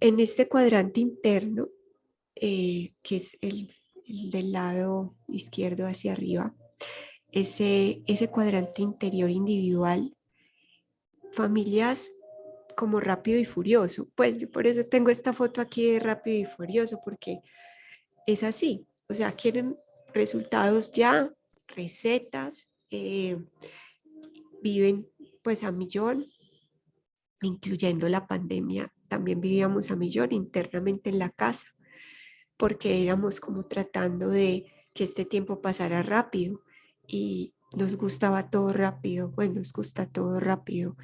B: En este cuadrante interno, que es el del lado izquierdo hacia arriba, ese cuadrante interior individual, familias como Rápido y Furioso. Pues yo por eso tengo esta foto aquí de Rápido y Furioso, porque es así. O sea, quieren resultados ya, recetas, viven pues a millón, incluyendo la pandemia. También vivíamos a millón internamente en la casa, porque éramos como tratando de que este tiempo pasara rápido y nos gustaba todo rápido, pues nos gusta todo rápido,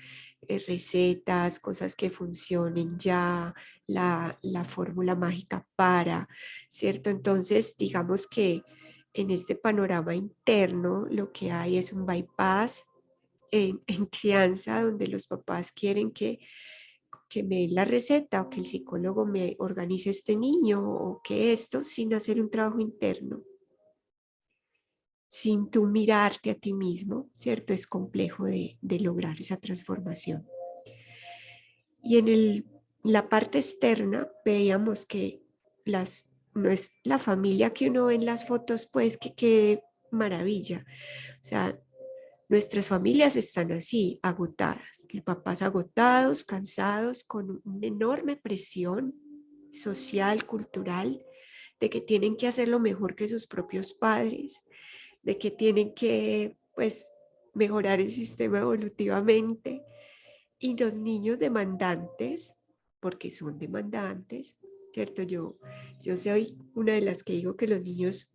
B: recetas, cosas que funcionen ya, la fórmula mágica para, ¿cierto? Entonces, digamos que en este panorama interno lo que hay es un bypass en crianza, donde los papás quieren que me den la receta o que el psicólogo me organice este niño o que esto, sin hacer un trabajo interno, sin tú mirarte a ti mismo, ¿cierto? Es complejo de lograr esa transformación. Y la parte externa veíamos que no es la familia que uno ve en las fotos, pues que quede maravilla. O sea, nuestras familias están así, agotadas, papás agotados, cansados, con una enorme presión social, cultural, de que tienen que hacer lo mejor que sus propios padres, de que tienen que, pues, mejorar el sistema evolutivamente. Y los niños demandantes, porque son demandantes, ¿cierto? Yo soy una de las que digo que los niños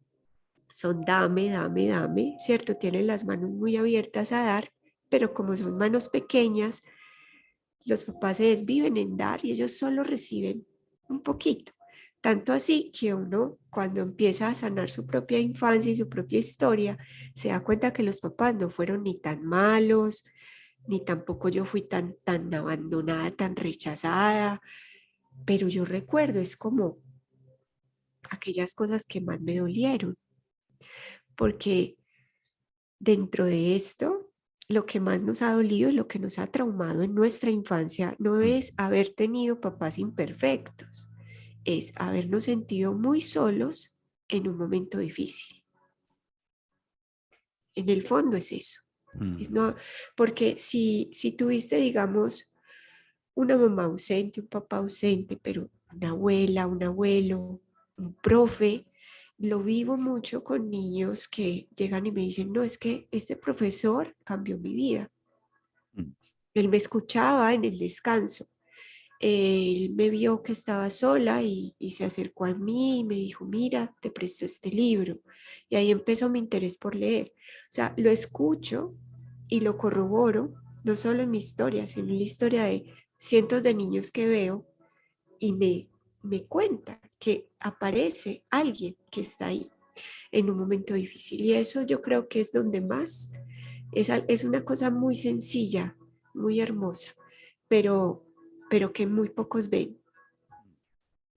B: son dame, dame, dame, ¿cierto? Tienen las manos muy abiertas a dar, pero como son manos pequeñas, los papás se desviven en dar y ellos solo reciben un poquito. Tanto así que uno, cuando empieza a sanar su propia infancia y su propia historia, se da cuenta que los papás no fueron ni tan malos, ni tampoco yo fui tan abandonada, tan rechazada, pero yo recuerdo, es como aquellas cosas que más me dolieron, porque dentro de esto, lo que más nos ha dolido y lo que nos ha traumado en nuestra infancia no es haber tenido papás imperfectos, es habernos sentido muy solos en un momento difícil. En el fondo es eso. Es no, porque si tuviste, digamos, una mamá ausente, un papá ausente, pero una abuela, un abuelo, un profe, lo vivo mucho con niños que llegan y me dicen, no, es que este profesor cambió mi vida. Él me escuchaba en el descanso. Él me vio que estaba sola y se acercó a mí y me dijo, mira, te presto este libro. Y ahí empezó mi interés por leer. O sea, lo escucho y lo corroboro, no solo en mi historia, sino en la historia de cientos de niños que veo y me cuenta que aparece alguien que está ahí en un momento difícil. Y eso yo creo que es donde más, es una cosa muy sencilla, muy hermosa, pero, pero que muy pocos ven,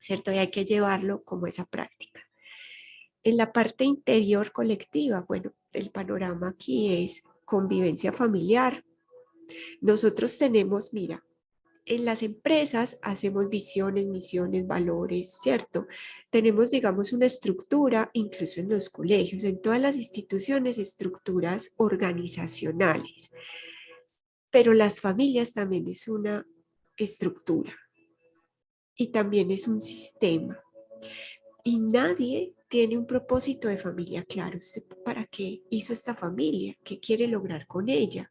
B: ¿cierto? Y hay que llevarlo como esa práctica. En la parte interior colectiva, bueno, el panorama aquí es convivencia familiar. Nosotros tenemos, mira, en las empresas hacemos visiones, misiones, valores, ¿cierto? Tenemos, digamos, una estructura, incluso en los colegios, en todas las instituciones, estructuras organizacionales. Pero las familias también es una estructura y también es un sistema. Y nadie tiene un propósito de familia claro. ¿Usted para qué hizo esta familia? ¿Qué quiere lograr con ella?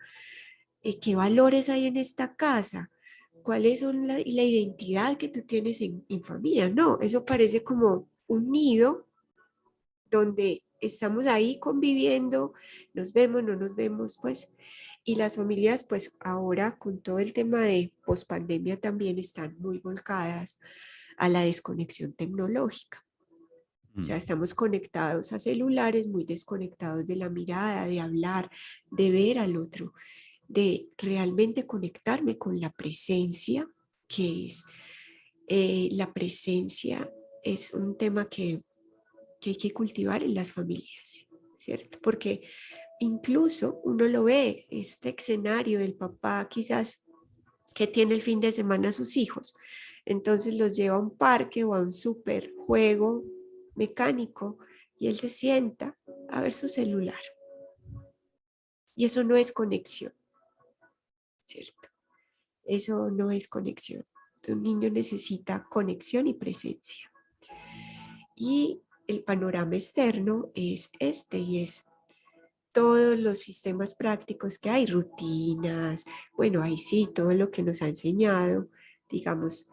B: ¿Qué valores hay en esta casa? ¿Cuáles son la identidad que tú tienes en familia? No, eso parece como un nido donde estamos ahí conviviendo, nos vemos, no nos vemos, pues, y las familias, pues ahora con todo el tema de pospandemia también están muy volcadas a la desconexión tecnológica. O sea, estamos conectados a celulares, muy desconectados de la mirada, de hablar, de ver al otro, de realmente conectarme con la presencia, que es la presencia es un tema que hay que cultivar en las familias, ¿cierto? Porque incluso uno lo ve, este escenario del papá quizás que tiene el fin de semana a sus hijos, entonces los lleva a un parque o a un super juego mecánico y él se sienta a ver su celular. Y eso no es conexión, ¿cierto? Eso no es conexión. Un niño necesita conexión y presencia. Y el panorama externo es este y es todos los sistemas prácticos que hay, rutinas, bueno, ahí sí, todo lo que nos ha enseñado, digamos,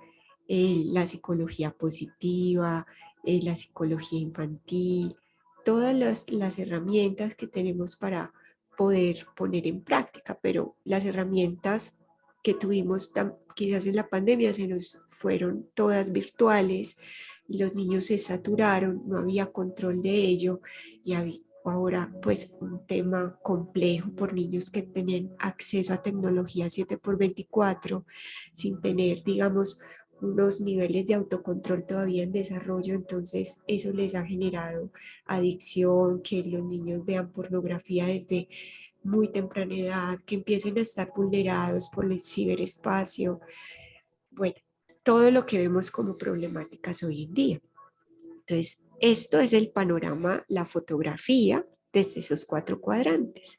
B: la psicología positiva, la psicología infantil, todas las herramientas que tenemos para poder poner en práctica, pero las herramientas que tuvimos quizás en la pandemia se nos fueron todas virtuales y los niños se saturaron, no había control de ello y ahora pues un tema complejo por niños que tenían acceso a tecnología 7x24 sin tener, digamos, unos niveles de autocontrol todavía en desarrollo, entonces eso les ha generado adicción, que los niños vean pornografía desde muy temprana edad, que empiecen a estar vulnerados por el ciberespacio, bueno, todo lo que vemos como problemáticas hoy en día. Entonces, esto es el panorama, la fotografía desde esos 4 cuadrantes.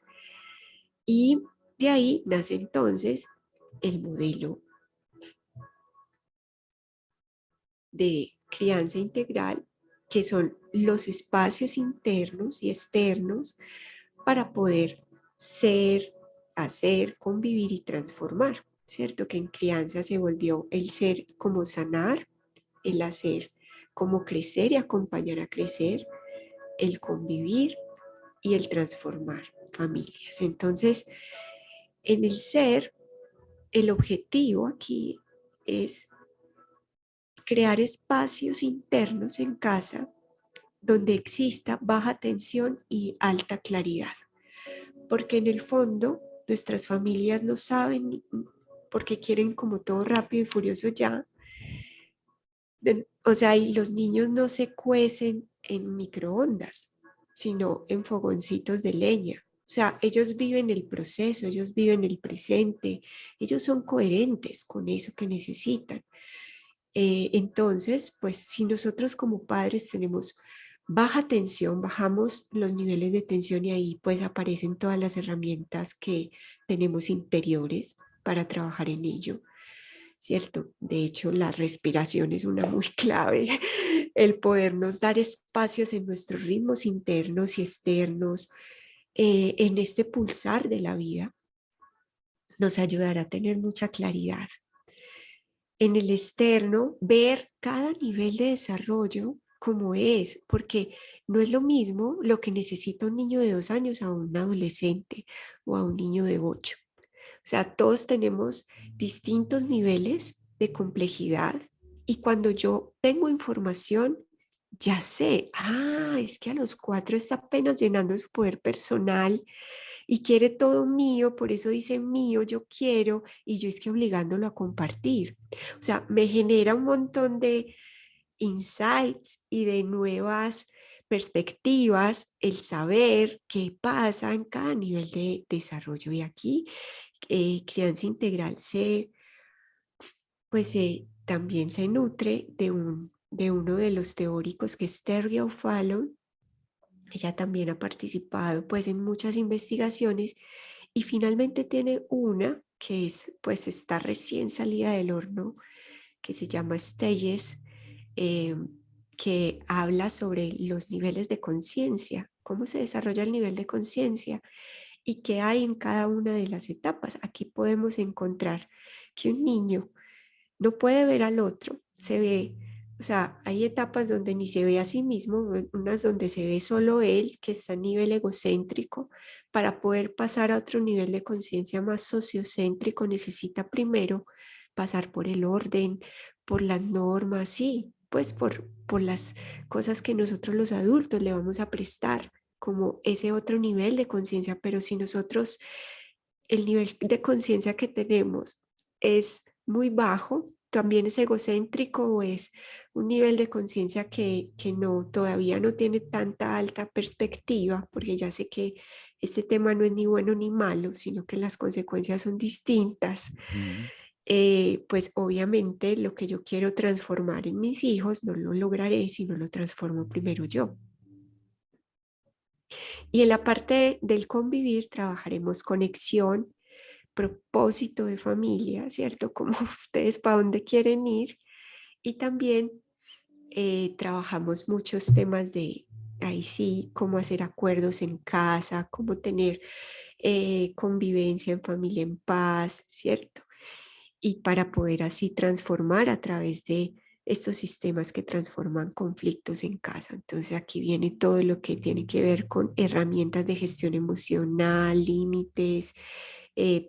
B: Y de ahí nace entonces el modelo de crianza integral, que son los espacios internos y externos para poder ser, hacer, convivir y transformar, ¿cierto? Que en crianza se volvió el ser como sanar, el hacer como crecer y acompañar a crecer, el convivir y el transformar familias. Entonces, en el ser, el objetivo aquí es crear espacios internos en casa donde exista baja tensión y alta claridad. Porque en el fondo nuestras familias no saben porque quieren como todo rápido y furioso ya. O sea, y los niños no se cuecen en microondas, sino en fogoncitos de leña. O sea, ellos viven el proceso, ellos viven el presente, ellos son coherentes con eso que necesitan. Entonces, pues si nosotros como padres tenemos baja tensión, bajamos los niveles de tensión y ahí pues aparecen todas las herramientas que tenemos interiores para trabajar en ello, ¿cierto? De hecho, la respiración es una muy clave, el podernos dar espacios en nuestros ritmos internos y externos, en este pulsar de la vida, nos ayudará a tener mucha claridad. En el externo, ver cada nivel de desarrollo como es, porque no es lo mismo lo que necesita un niño de 2 años a un adolescente o a un niño de 8. O sea, todos tenemos distintos niveles de complejidad y cuando yo tengo información, ya sé, es que a los 4 está apenas llenando su poder personal y quiere todo mío, por eso dice mío, yo quiero, y yo es que obligándolo a compartir. O sea, me genera un montón de insights y de nuevas perspectivas, el saber qué pasa en cada nivel de desarrollo. Y aquí, crianza integral se pues también se nutre de uno de los teóricos que es Terry O'Fallon. Ella también ha participado pues en muchas investigaciones y finalmente tiene una que es pues está recién salida del horno, que se llama Stages, eh, que habla sobre los niveles de conciencia, cómo se desarrolla el nivel de conciencia y qué hay en cada una de las etapas. Aquí podemos encontrar que un niño no puede ver al otro, se ve, o sea, hay etapas donde ni se ve a sí mismo, unas donde se ve solo él, que está a nivel egocéntrico. Para poder pasar a otro nivel de conciencia más sociocéntrico, necesita primero pasar por el orden, por las normas, sí, pues por las cosas que nosotros los adultos le vamos a prestar como ese otro nivel de conciencia. Pero si nosotros el nivel de conciencia que tenemos es muy bajo, también es egocéntrico o es un nivel de conciencia que no, todavía no tiene tanta alta perspectiva, porque ya sé que este tema no es ni bueno ni malo, sino que las consecuencias son distintas.
A: Ujú.
B: Pues obviamente lo que yo quiero transformar en mis hijos no lo lograré si no lo transformo primero yo. Y en la parte del convivir trabajaremos conexión, propósito de familia, ¿cierto? Como ustedes para dónde quieren ir. Y también trabajamos muchos temas de, ahí sí, cómo hacer acuerdos en casa, cómo tener convivencia en familia en paz, ¿cierto? Y para poder así transformar a través de estos sistemas que transforman conflictos en casa. Entonces aquí viene todo lo que tiene que ver con herramientas de gestión emocional, límites,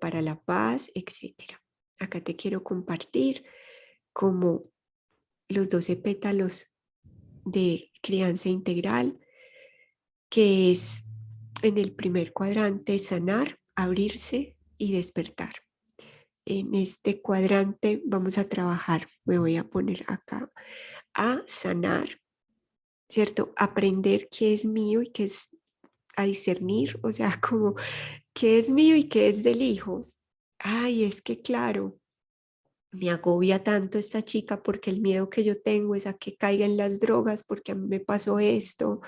B: para la paz, etcétera. Acá te quiero compartir como los 12 pétalos de crianza integral, que es en el primer cuadrante sanar, abrirse y despertar. En este cuadrante vamos a trabajar, me voy a poner acá, a sanar, ¿cierto? Aprender qué es mío y qué es, a discernir, o sea, como qué es mío y qué es del hijo. Ay, es que claro, me agobia tanto esta chica porque el miedo que yo tengo es a que caiga en las drogas porque a mí me pasó esto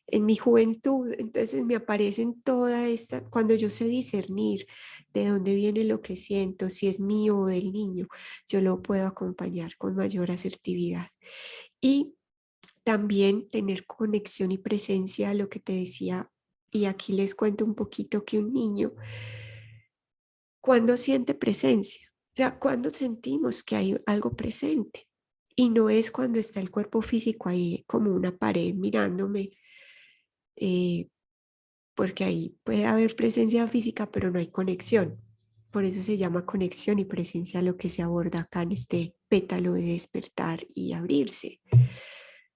B: en mi juventud. Entonces me aparecen toda esta, cuando yo sé discernir de dónde viene lo que siento, si es mío o del niño, yo lo puedo acompañar con mayor asertividad. Y también tener conexión y presencia, lo que te decía, y aquí les cuento un poquito que un niño, cuando siente presencia, o sea, cuando sentimos que hay algo presente. Y no es cuando está el cuerpo físico ahí como una pared mirándome, eh, porque ahí puede haber presencia física, pero no hay conexión. Por eso se llama conexión y presencia lo que se aborda acá en este pétalo de despertar y abrirse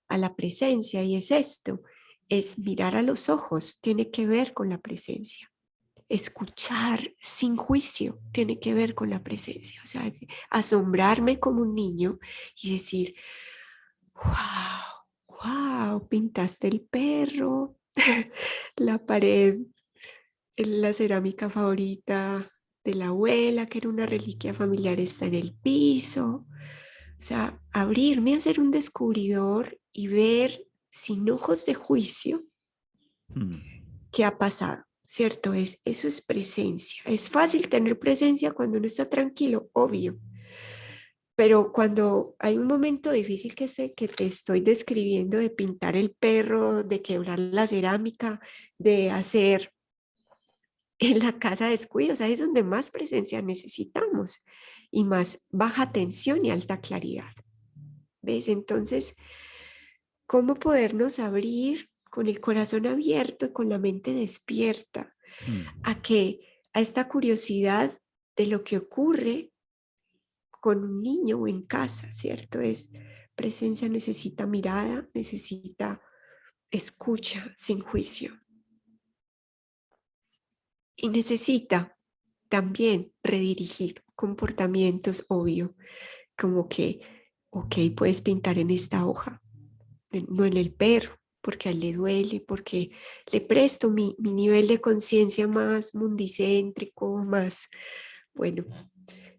B: a la presencia. Y es esto, es mirar a los ojos, tiene que ver con la presencia. Escuchar sin juicio tiene que ver con la presencia. O sea, asombrarme como un niño y decir, wow, wow, pintaste el perro, la pared, la cerámica favorita de la abuela, que era una reliquia familiar, está en el piso. O sea, abrirme a ser un descubridor y ver sin ojos de juicio
A: Mm.
B: qué ha pasado, ¿cierto? Eso es presencia. Es fácil tener presencia cuando uno está tranquilo, obvio. Pero cuando hay un momento difícil que te estoy describiendo, de pintar el perro, de quebrar la cerámica, de hacer en la casa descuidos, ahí es donde más presencia necesitamos y más baja tensión y alta claridad. ¿Ves? Entonces, ¿cómo podernos abrir con el corazón abierto y con la mente despierta
A: Mm.
B: a que a esta curiosidad de lo que ocurre con un niño o en casa, ¿cierto? Es presencia, necesita mirada, necesita escucha sin juicio y necesita también redirigir comportamientos, obvio, como que, ok, puedes pintar en esta hoja, no en el perro, porque a él le duele, porque le presto mi nivel de conciencia más mundicéntrico, más, bueno.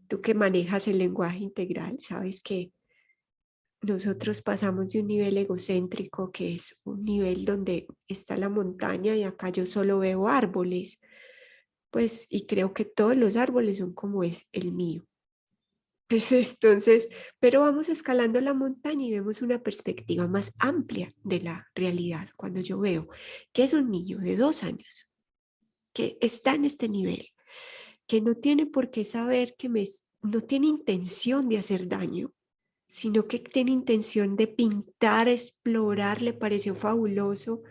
B: Tú que manejas el lenguaje integral, sabes que nosotros pasamos de un nivel egocéntrico, que es un nivel donde está la montaña y acá yo solo veo árboles, pues, y creo que todos los árboles son como es el mío. Entonces, pero vamos escalando la montaña y vemos una perspectiva más amplia de la realidad. Cuando yo veo que es un niño de 2 años que está en este nivel, que no tiene por qué saber no tiene intención de hacer daño, sino que tiene intención de pintar, explorar, le pareció fabuloso,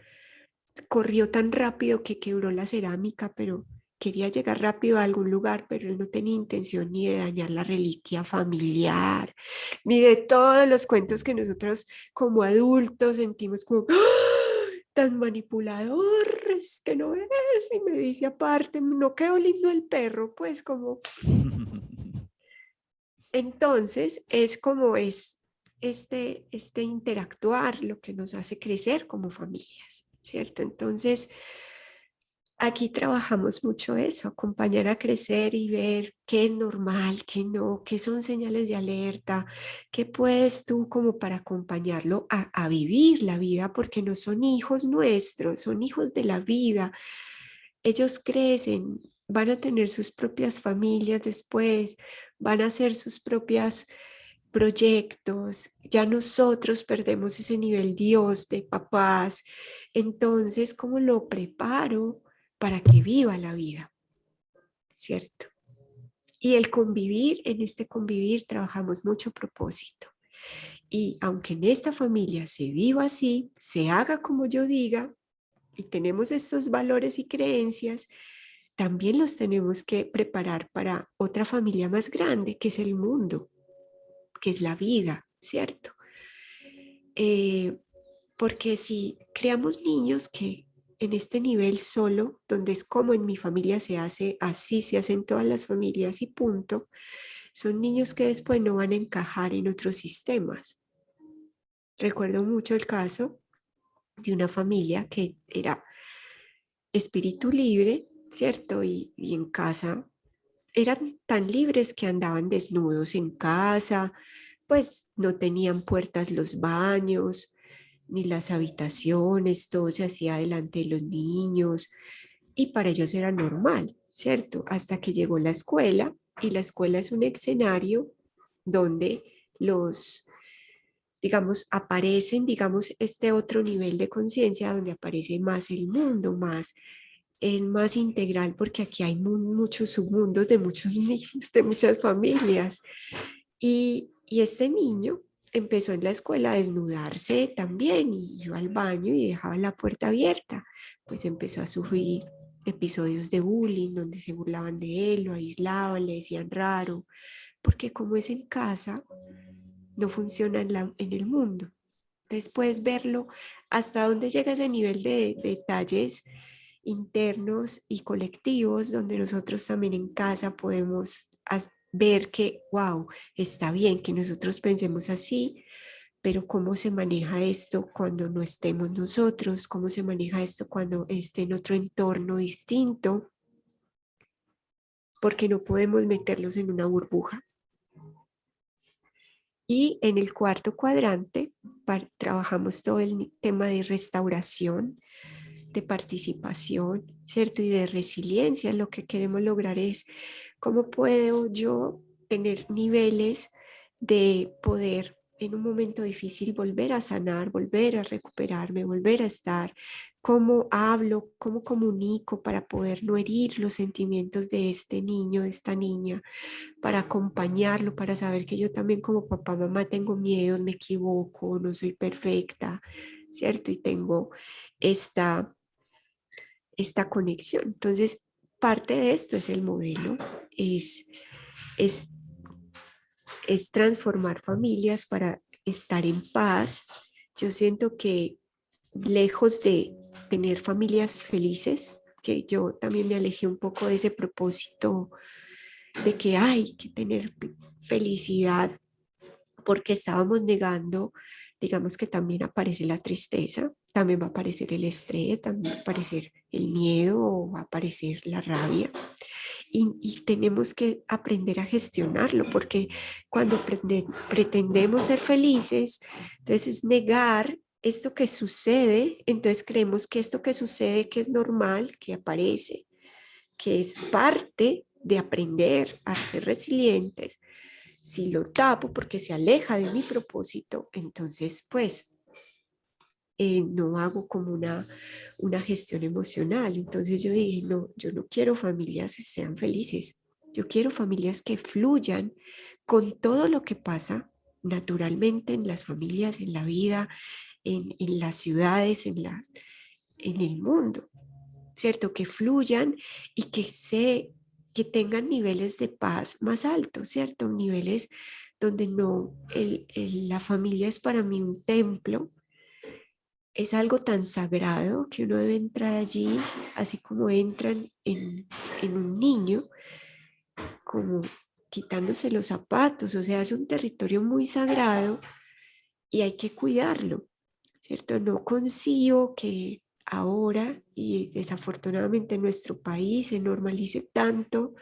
B: corrió tan rápido que quebró la cerámica, pero quería llegar rápido a algún lugar, pero él no tenía intención ni de dañar la reliquia familiar, ni de todos los cuentos que nosotros como adultos sentimos como ¡ah! Tan manipuladores que no es, y me dice aparte, no quedó lindo el perro, pues como... Entonces es como es este interactuar lo que nos hace crecer como familias, ¿cierto? Entonces, aquí trabajamos mucho eso, acompañar a crecer y ver qué es normal, qué no, qué son señales de alerta, qué puedes tú como para acompañarlo a vivir la vida, porque no son hijos nuestros, son hijos de la vida. Ellos crecen, van a tener sus propias familias después, van a hacer sus propios proyectos, ya nosotros perdemos ese nivel Dios de papás, entonces, ¿cómo lo preparo para que viva la vida? ¿Cierto? Y el convivir, en este convivir trabajamos mucho propósito. Y aunque en esta familia se viva así, se haga como yo diga, y tenemos estos valores y creencias, también los tenemos que preparar para otra familia más grande, que es el mundo, que es la vida, ¿cierto? Porque si creamos niños que en este nivel solo, donde es como en mi familia se hace, así se hacen todas las familias y punto, son niños que después no van a encajar en otros sistemas. Recuerdo mucho el caso de una familia que era espíritu libre, ¿cierto? Y en casa eran tan libres que andaban desnudos en casa, pues no tenían puertas los baños, ni las habitaciones, todo se hacía delante de los niños y para ellos era normal, ¿cierto? Hasta que llegó la escuela y la escuela es un escenario donde digamos, aparecen, digamos, este otro nivel de conciencia donde aparece más el mundo, es más integral porque aquí hay muchos submundos de muchos niños, de muchas familias. Y este niño empezó en la escuela a desnudarse también y iba al baño y dejaba la puerta abierta. Pues empezó a sufrir episodios de bullying donde se burlaban de él, lo aislaban, le decían raro, porque como es en casa, no funciona en el mundo. Después verlo hasta dónde llega ese nivel de detalles internos y colectivos donde nosotros también en casa podemos ver que, wow, está bien que nosotros pensemos así, pero cómo se maneja esto cuando no estemos nosotros, cómo se maneja esto cuando esté en otro entorno distinto, porque no podemos meterlos en una burbuja. Y en el cuarto cuadrante trabajamos todo el tema de restauración, de participación, ¿cierto? Y de resiliencia. Lo que queremos lograr es cómo puedo yo tener niveles de poder en un momento difícil volver a sanar, volver a recuperarme, volver a estar, cómo hablo, cómo comunico para poder no herir los sentimientos de este niño, de esta niña, para acompañarlo, para saber que yo también como papá, mamá tengo miedos, me equivoco, no soy perfecta, ¿cierto? Y tengo esta conexión. Entonces, parte de esto es el modelo, es, es transformar familias para estar en paz. Yo siento que lejos de tener familias felices, que yo también me alejé un poco de ese propósito de que hay que tener felicidad, porque estábamos negando, digamos que también aparece la tristeza, también va a aparecer el estrés, también va a aparecer el miedo o va a aparecer la rabia. y tenemos que aprender a gestionarlo, porque cuando pretendemos ser felices, entonces negar esto que sucede, entonces creemos que esto que sucede, que es normal, que aparece, que es parte de aprender a ser resilientes, si lo tapo porque se aleja de mi propósito, entonces pues no hago como una gestión emocional. Entonces yo dije, no, yo no quiero familias que sean felices. Yo quiero familias que fluyan con todo lo que pasa naturalmente en las familias, en la vida, en las ciudades, en el mundo, ¿cierto? Que fluyan y que tengan niveles de paz más altos, ¿cierto? Niveles donde no, la familia es para mí un templo, es algo tan sagrado que uno debe entrar allí, así como entran en un niño, como quitándose los zapatos, o sea, es un territorio muy sagrado y hay que cuidarlo, ¿cierto? No concibo que ahora, y desafortunadamente en nuestro país, se normalice tanto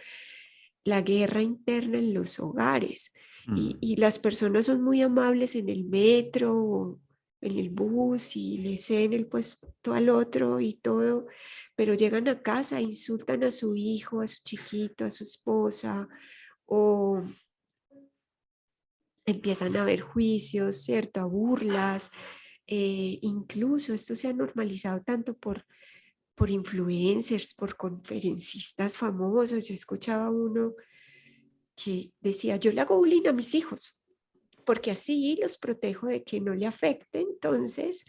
B: la guerra interna en los hogares. Y las personas son muy amables en el metro o en el bus y le ceden el puesto al otro y todo, pero llegan a casa e insultan a su hijo, a su chiquito, a su esposa, o empiezan a haber juicios, ¿cierto? A burlas. Incluso esto se ha normalizado tanto por influencers, por conferencistas famosos. Yo escuchaba uno que decía, yo le hago bullying a mis hijos, porque así los protejo de que no le afecte, entonces,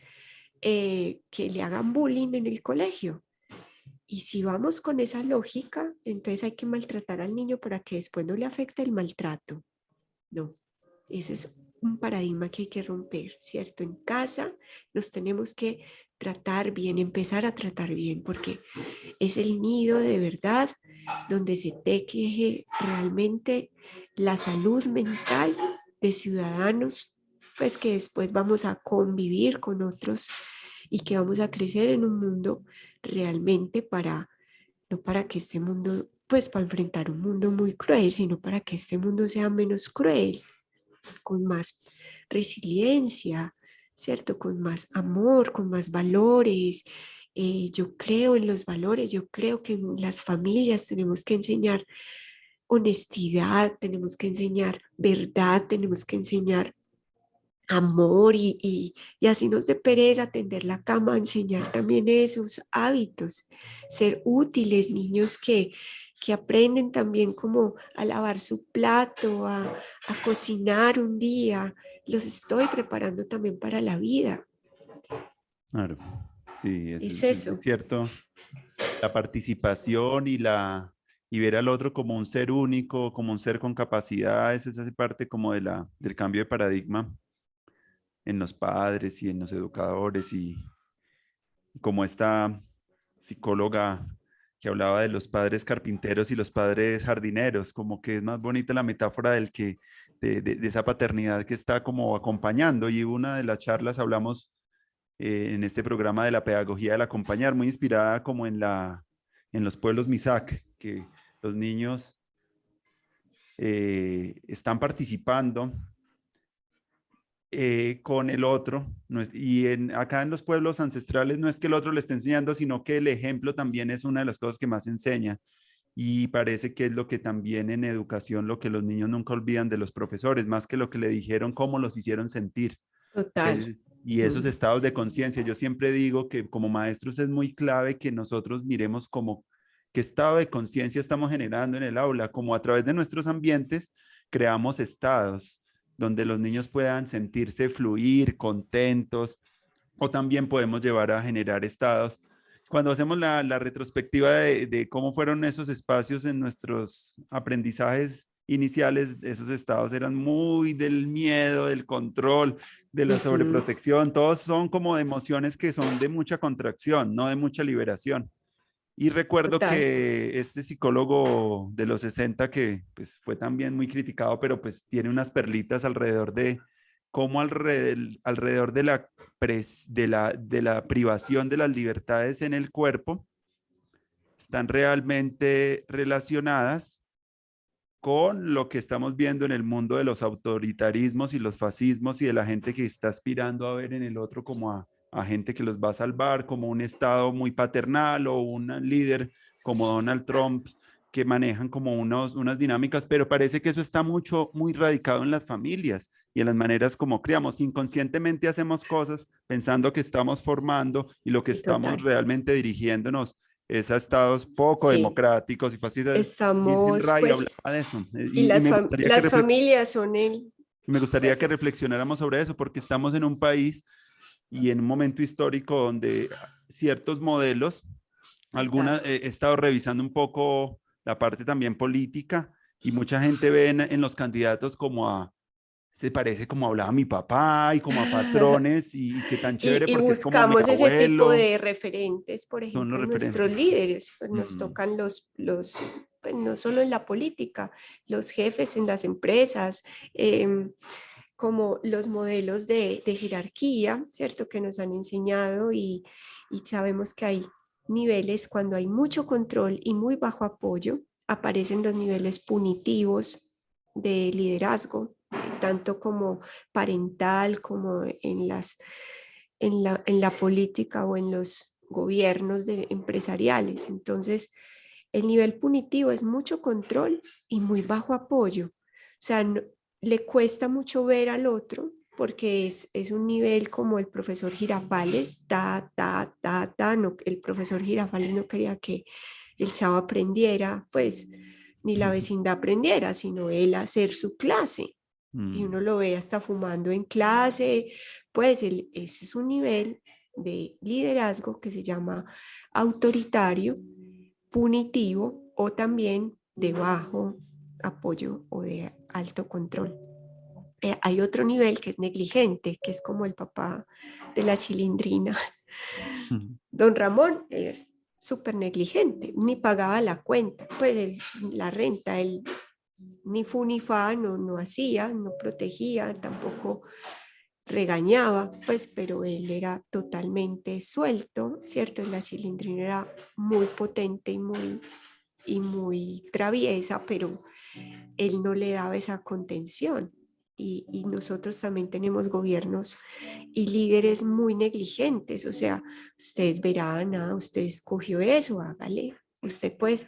B: que le hagan bullying en el colegio. Y si vamos con esa lógica, entonces hay que maltratar al niño para que después no le afecte el maltrato. No, ese es un paradigma que hay que romper, ¿cierto? En casa nos tenemos que tratar bien, empezar a tratar bien, porque es el nido de verdad donde se teje realmente la salud mental de ciudadanos, pues que después vamos a convivir con otros y que vamos a crecer en un mundo realmente no para que este mundo, pues para enfrentar un mundo muy cruel, sino para que este mundo sea menos cruel, con más resiliencia, ¿cierto? Con más amor, con más valores. Yo creo en los valores, yo creo que en las familias tenemos que enseñar honestidad, tenemos que enseñar verdad, tenemos que enseñar amor y así nos dé pereza tender la cama, enseñar también esos hábitos, ser útiles, niños que aprenden también como a lavar su plato, a cocinar un día, los estoy preparando también para la vida.
A: Claro, sí,
B: Es
A: es
B: eso.
A: cierto. La participación y ver al otro como un ser único, como un ser con capacidades, eso hace parte como del cambio de paradigma en los padres y en los educadores y como esta psicóloga que hablaba de los padres carpinteros y los padres jardineros, como que es más bonita la metáfora de esa paternidad que está como acompañando. Y una de las charlas hablamos en este programa de la pedagogía del acompañar, muy inspirada como en los pueblos Misak, que los niños están participando con el otro. Acá en los pueblos ancestrales no es que el otro le esté enseñando, sino que el ejemplo también es una de las cosas que más enseña. Y parece que es lo que también en educación, lo que los niños nunca olvidan de los profesores, más que lo que le dijeron, cómo los hicieron sentir.
B: Total.
A: Y esos
B: Mm.
A: estados de conciencia, yo siempre digo que como maestros es muy clave que nosotros miremos como qué estado de conciencia estamos generando en el aula, como a través de nuestros ambientes creamos estados donde los niños puedan sentirse fluir, contentos, o también podemos llevar a generar estados. Cuando hacemos la retrospectiva de cómo fueron esos espacios en nuestros aprendizajes iniciales, esos estados eran muy del miedo, del control, de la
B: Ujú.
A: sobreprotección, todos son como emociones que son de mucha contracción, no de mucha liberación. Y recuerdo
B: Total.
A: que este psicólogo de los 60 que pues, fue también muy criticado, pero pues tiene unas perlitas alrededor de cómo alrededor de la privación de las libertades en el cuerpo están realmente relacionadas con lo que estamos viendo en el mundo de los autoritarismos y los fascismos y de la gente que está aspirando a ver en el otro como a gente que los va a salvar, como un Estado muy paternal o un líder como Donald Trump, que manejan como unas dinámicas, pero parece que eso está muy radicado en las familias y en las maneras como criamos. Inconscientemente hacemos cosas pensando que estamos formando y lo que
B: Y
A: estamos
B: total.
A: realmente dirigiéndonos es a estados poco
B: Sí,
A: democráticos y fascistas. Virgin
B: estamos,
A: Ray
B: pues,
A: hablaba de eso
B: y
A: y me gustaría
B: las familias son el,
A: me gustaría
B: pues,
A: que reflexionáramos sobre eso porque estamos en un país y en un momento histórico donde ciertos modelos,
B: total.
A: he estado revisando un poco la parte también política y mucha gente ve en los candidatos como se parece como hablaba mi papá y como a patrones y que tan chévere
B: Y
A: porque es como mi
B: buscamos ese tipo
A: abuelo,
B: de referentes, por
A: son los
B: ejemplo, nuestros
A: referentes.
B: líderes, pues nos
A: Mm,
B: tocan pues no solo en la política, los jefes en las empresas, como los modelos de jerarquía, ¿cierto? Que nos han enseñado y sabemos que hay niveles cuando hay mucho control y muy bajo apoyo, aparecen los niveles punitivos de liderazgo, tanto como parental como en la política o en los gobiernos empresariales. Entonces, el nivel punitivo es mucho control y muy bajo apoyo. O sea, le cuesta mucho ver al otro porque es un nivel como el profesor Girafales, no, el profesor Girafales no quería que el chavo aprendiera, pues, ni la vecindad aprendiera, sino él hacer su clase. Y
A: mm,
B: uno lo ve hasta fumando en clase, pues ese es un nivel de liderazgo que se llama autoritario, punitivo o también de bajo apoyo o de alto control. Hay otro nivel que es negligente, que es como el papá de la chilindrina.
A: mm,
B: Don Ramón es súper negligente, ni pagaba la cuenta, pues la renta, él ni fu ni fa, no hacía, no protegía, tampoco regañaba, pues, pero él era totalmente suelto, ¿cierto? La chilindrina era muy potente y muy traviesa, pero él no le daba esa contención. Y nosotros también tenemos gobiernos y líderes muy negligentes, o sea, ustedes verán, usted escogió eso, hágale, usted pues,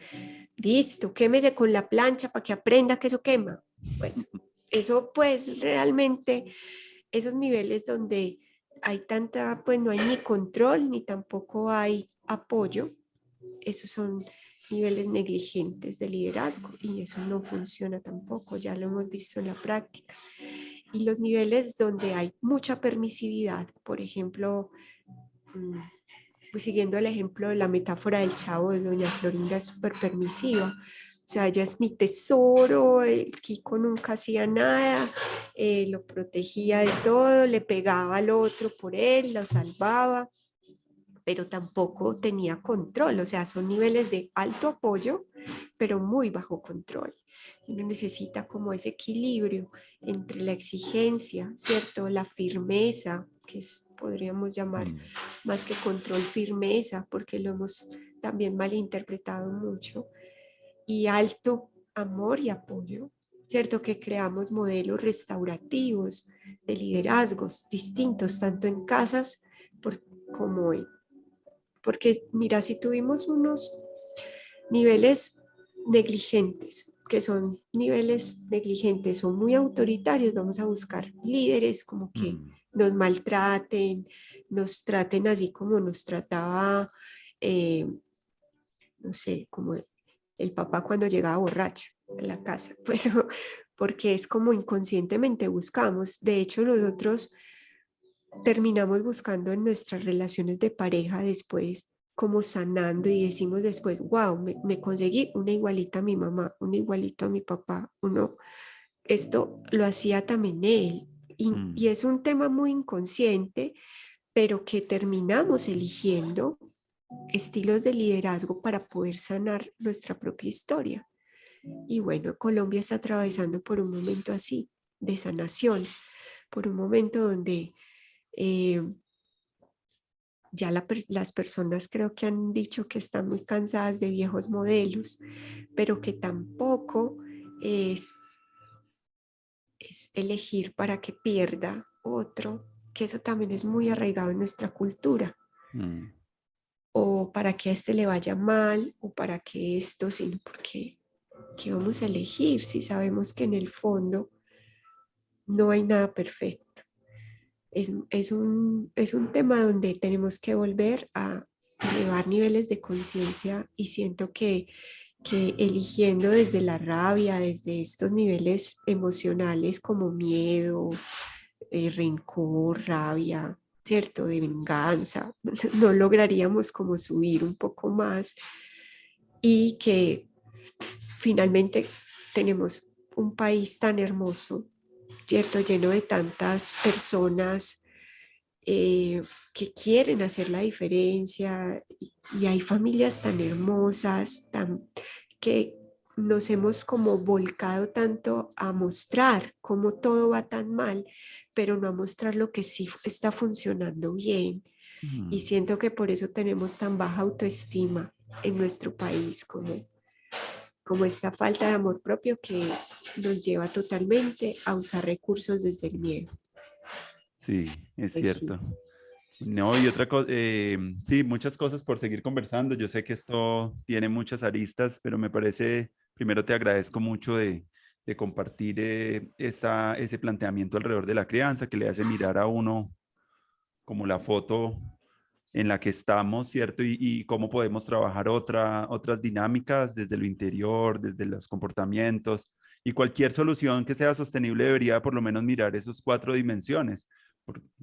B: listo, quémese con la plancha para que aprenda que eso quema, pues eso pues realmente, esos niveles donde hay tanta, pues no hay ni control ni tampoco hay apoyo, esos son niveles negligentes de liderazgo y eso no funciona tampoco, ya lo hemos visto en la práctica. Y los niveles donde hay mucha permisividad, por ejemplo, pues siguiendo el ejemplo de la metáfora del chavo, de doña Florinda es súper permisiva, o sea, ella es mi tesoro, el Kiko nunca hacía nada, lo protegía de todo, le pegaba al otro por él, lo salvaba, pero tampoco tenía control, o sea, son niveles de alto apoyo, pero muy bajo control. Uno necesita como ese equilibrio entre la exigencia, ¿cierto? La firmeza, que podríamos llamar
A: mm.
B: más que control, firmeza, porque lo hemos también malinterpretado mucho, y alto amor y apoyo, ¿cierto? Que creamos modelos restaurativos de liderazgos distintos, tanto en casas como porque mira, si tuvimos unos niveles negligentes, que son niveles negligentes o muy autoritarios, vamos a buscar líderes como que
A: Mm.
B: nos maltraten, nos traten así como nos trataba, eh, no sé, como el papá cuando llegaba borracho a la casa, pues porque es como inconscientemente buscamos. De hecho, nosotros terminamos buscando en nuestras relaciones de pareja después como sanando y decimos después, wow, me conseguí una igualita a mi mamá, un igualito a mi papá, uno, esto lo hacía también él. Y
A: Mm.
B: es un tema muy inconsciente, pero que terminamos eligiendo estilos de liderazgo para poder sanar nuestra propia historia. Y bueno, Colombia está atravesando por un momento así, de sanación, por un momento donde eh, ya las personas creo que han dicho que están muy cansadas de viejos modelos, pero que tampoco es, es elegir para que pierda otro, que eso también es muy arraigado en nuestra cultura,
A: Mm.
B: o para que a este le vaya mal, o para que esto, sino porque ¿qué vamos a elegir si sabemos que en el fondo no hay nada perfecto? Es un tema donde tenemos que volver a elevar niveles de conciencia y siento que eligiendo desde la rabia, desde estos niveles emocionales como miedo, rencor, rabia, ¿cierto? De venganza, no lograríamos como subir un poco más y que finalmente tenemos un país tan hermoso, ¿cierto? Lleno de tantas personas que quieren hacer la diferencia y hay familias tan hermosas, que nos hemos como volcado tanto a mostrar cómo todo va tan mal, pero no a mostrar lo que sí está funcionando bien. Y
A: Mm.
B: siento que por eso tenemos tan baja autoestima en nuestro país, como esta falta de amor propio nos lleva totalmente a usar recursos desde el miedo.
A: Sí, es
B: Pues sí,
A: cierto. No, y otra cosa, sí, muchas cosas por seguir conversando. Yo sé que esto tiene muchas aristas, pero me parece, primero te agradezco mucho de compartir ese planteamiento alrededor de la crianza que le hace mirar a uno como la foto en la que estamos, ¿cierto? Y cómo podemos trabajar otras dinámicas desde lo interior, desde los comportamientos. Y cualquier solución que sea sostenible debería por lo menos mirar esos cuatro dimensiones,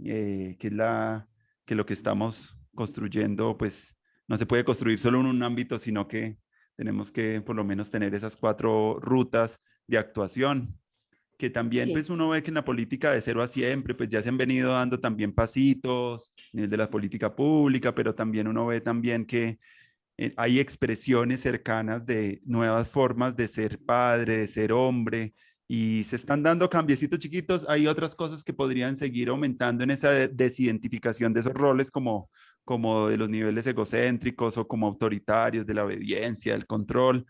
A: que es que lo que estamos construyendo, pues no se puede construir solo en un ámbito, sino que tenemos que por lo menos tener esas cuatro rutas de actuación que también
B: sí,
A: pues uno ve que en la política de cero a siempre pues ya se han venido dando también pasitos en el de la política pública, pero también uno ve también que hay expresiones cercanas de nuevas formas de ser padre, de ser hombre, y se están dando cambiecitos chiquitos. Hay otras cosas que podrían seguir aumentando en esa desidentificación de esos roles como de los niveles egocéntricos o como autoritarios, de la obediencia, del control.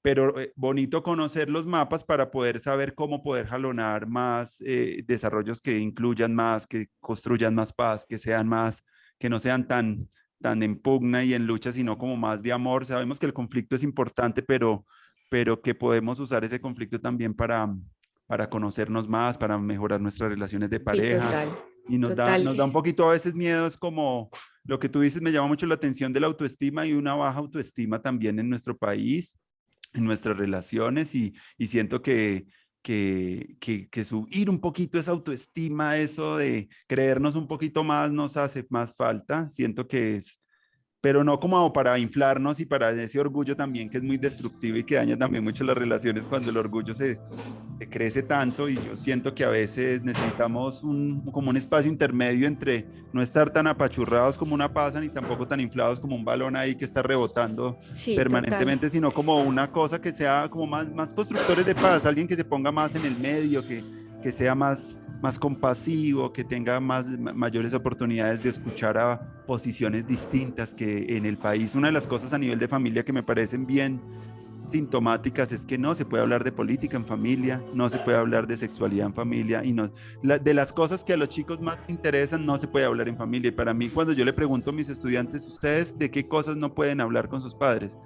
A: Pero bonito conocer los mapas para poder saber cómo poder jalonar más desarrollos que incluyan más, que construyan más paz, que sean más, que no sean tan en pugna y en lucha, sino como más de amor. Sabemos que el conflicto es importante, pero que podemos usar ese conflicto también para conocernos más, para mejorar nuestras relaciones de
B: sí,
A: pareja.
B: total,
A: Y
B: total.
A: nos da un poquito a veces miedo, es como lo que tú dices me llama mucho la atención de la autoestima y una baja autoestima también en nuestro país, en nuestras relaciones y siento que subir un poquito esa autoestima, eso de creernos un poquito más nos hace más falta. Siento que es, pero no como para inflarnos y para ese orgullo también que es muy destructivo y que daña también mucho las relaciones cuando el orgullo se crece tanto y yo siento que a veces necesitamos como un espacio intermedio entre no estar tan apachurrados como una pasa ni tampoco tan inflados como un balón ahí que está rebotando
B: Sí, total.
A: permanentemente, sino como una cosa que sea como más constructores de paz, alguien que se ponga más en el medio, que sea más compasivo, que tenga mayores oportunidades de escuchar a posiciones distintas que en el país. Una de las cosas a nivel de familia que me parecen bien sintomáticas es que no se puede hablar de política en familia, no se puede hablar de sexualidad en familia y no, de las cosas que a los chicos más interesan no se puede hablar en familia. Y para mí cuando yo le pregunto a mis estudiantes, ¿ustedes de qué cosas no pueden hablar con sus padres?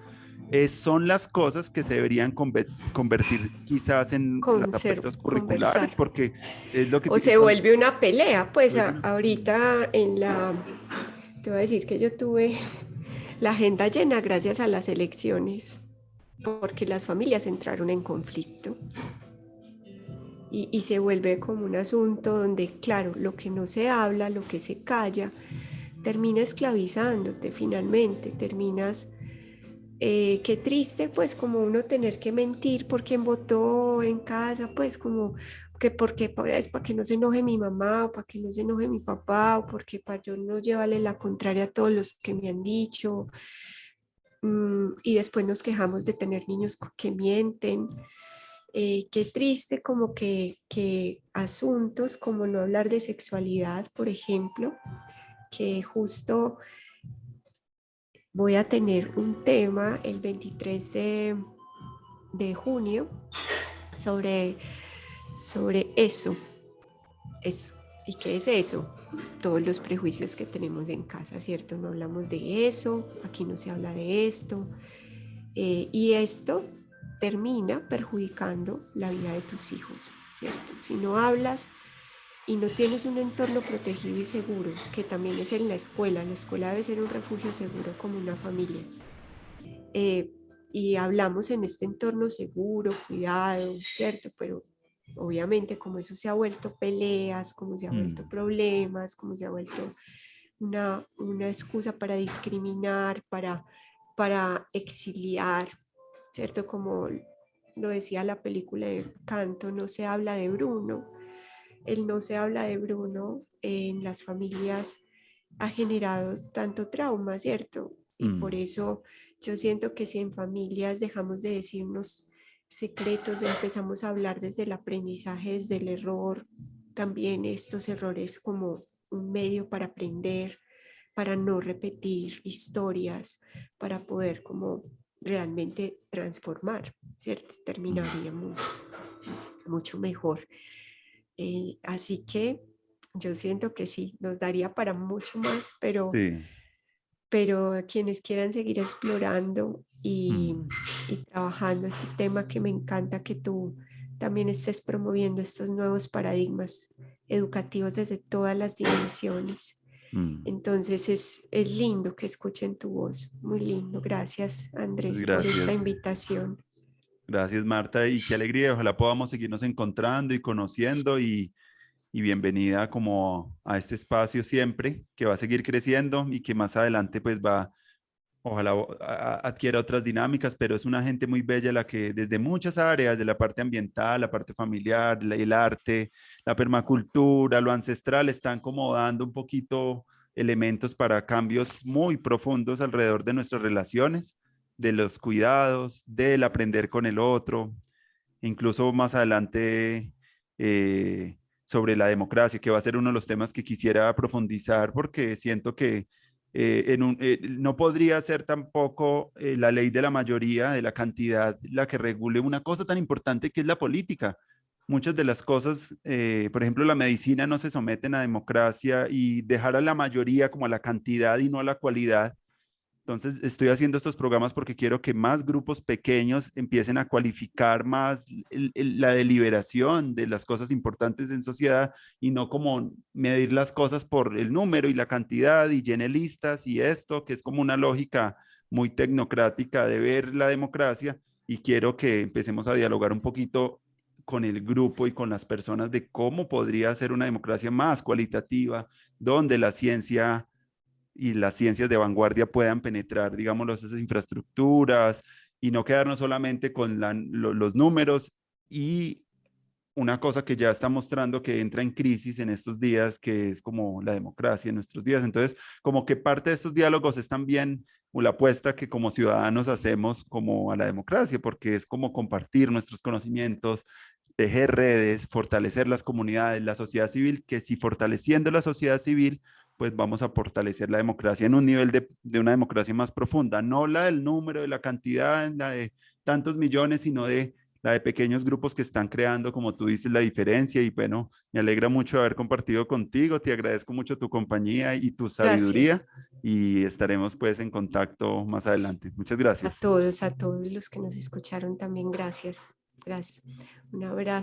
A: Son las cosas que se deberían convertir quizás en los aspectos curriculares,
B: Conversar.
A: porque es lo que
B: O se
A: cuando,
B: vuelve una pelea. Pues
A: bueno,
B: ahorita te voy a decir que yo tuve la agenda llena gracias a las elecciones, porque las familias entraron en conflicto y se vuelve como un asunto donde, claro, lo que no se habla, lo que se calla, termina esclavizándote finalmente, terminas qué triste, pues como uno tener que mentir por quien votó en casa, pues como que porque es para que no se enoje mi mamá, o para que no se enoje mi papá, o porque para yo no llevarle la contraria a todos los que me han dicho. Y después nos quejamos de tener niños que mienten. Qué triste como que asuntos como no hablar de sexualidad, por ejemplo, que justo voy a tener un tema el 23 de junio sobre eso. ¿Y qué es eso? Todos los prejuicios que tenemos en casa, ¿cierto? No hablamos de eso, aquí no se habla de esto. Y esto termina perjudicando la vida de tus hijos, ¿cierto? Si no hablas y no tienes un entorno protegido y seguro, que también es en la escuela debe ser un refugio seguro como una familia. Y hablamos en este entorno seguro, cuidado, ¿cierto? Pero obviamente como eso se ha vuelto peleas, como se ha vuelto problemas, como se ha vuelto una excusa para discriminar, para exiliar, ¿cierto? Como lo decía la película de Canto, no se habla de Bruno. El no se habla de Bruno en las familias ha generado tanto trauma, ¿cierto? Y por eso yo siento que si en familias dejamos de decirnos secretos, empezamos a hablar desde el aprendizaje, desde el error, también estos errores como un medio para aprender, para no repetir historias, para poder como realmente transformar, ¿cierto? Terminaríamos mucho mejor. Así que yo siento que sí, nos daría para mucho más,
A: Sí.
B: pero quienes quieran seguir explorando y trabajando este tema que me encanta que tú también estés promoviendo estos nuevos paradigmas educativos desde todas las dimensiones. Entonces es lindo que escuchen tu voz, muy lindo. Gracias,
A: Pues
B: Andrés, por esta
A: gracias.
B: invitación.
A: Gracias, Marta, y qué alegría. Ojalá podamos seguirnos encontrando y conociendo y bienvenida como a este espacio siempre, que va a seguir creciendo y que más adelante pues va, ojalá adquiera otras dinámicas, pero es una gente muy bella la que desde muchas áreas, de la parte ambiental, la parte familiar, el arte, la permacultura, lo ancestral, están como dando un poquito elementos para cambios muy profundos alrededor de nuestras relaciones, de los cuidados, del aprender con el otro, incluso más adelante sobre la democracia, que va a ser uno de los temas que quisiera profundizar porque siento que no podría ser tampoco la ley de la mayoría, de la cantidad, la que regule una cosa tan importante que es la política. Muchas de las cosas, por ejemplo, la medicina no se someten a democracia y dejar a la mayoría como a la cantidad y no a la cualidad. Entonces, estoy haciendo estos programas porque quiero que más grupos pequeños empiecen a cualificar más la deliberación de las cosas importantes en sociedad y no como medir las cosas por el número y la cantidad y llene listas y esto, que es como una lógica muy tecnocrática de ver la democracia, y quiero que empecemos a dialogar un poquito con el grupo y con las personas de cómo podría ser una democracia más cualitativa, donde la ciencia y las ciencias de vanguardia puedan penetrar, digamos, esas infraestructuras y no quedarnos solamente con los números. Y una cosa que ya está mostrando que entra en crisis en estos días, que es como la democracia en nuestros días. Entonces, como que parte de estos diálogos es también la apuesta que como ciudadanos hacemos como a la democracia, porque es como compartir nuestros conocimientos, tejer redes, fortalecer las comunidades, la sociedad civil, que si fortaleciendo la sociedad civil, pues vamos a fortalecer la democracia en un nivel de una democracia más profunda, no la del número, de la cantidad, la de tantos millones, sino de la de pequeños grupos que están creando, como tú dices, la diferencia. Y bueno, me alegra mucho haber compartido contigo, te agradezco mucho tu compañía y tu
B: Gracias
A: sabiduría y estaremos pues en contacto más adelante. Muchas gracias.
B: a todos los que nos escucharon también. Gracias. Gracias. Un abrazo.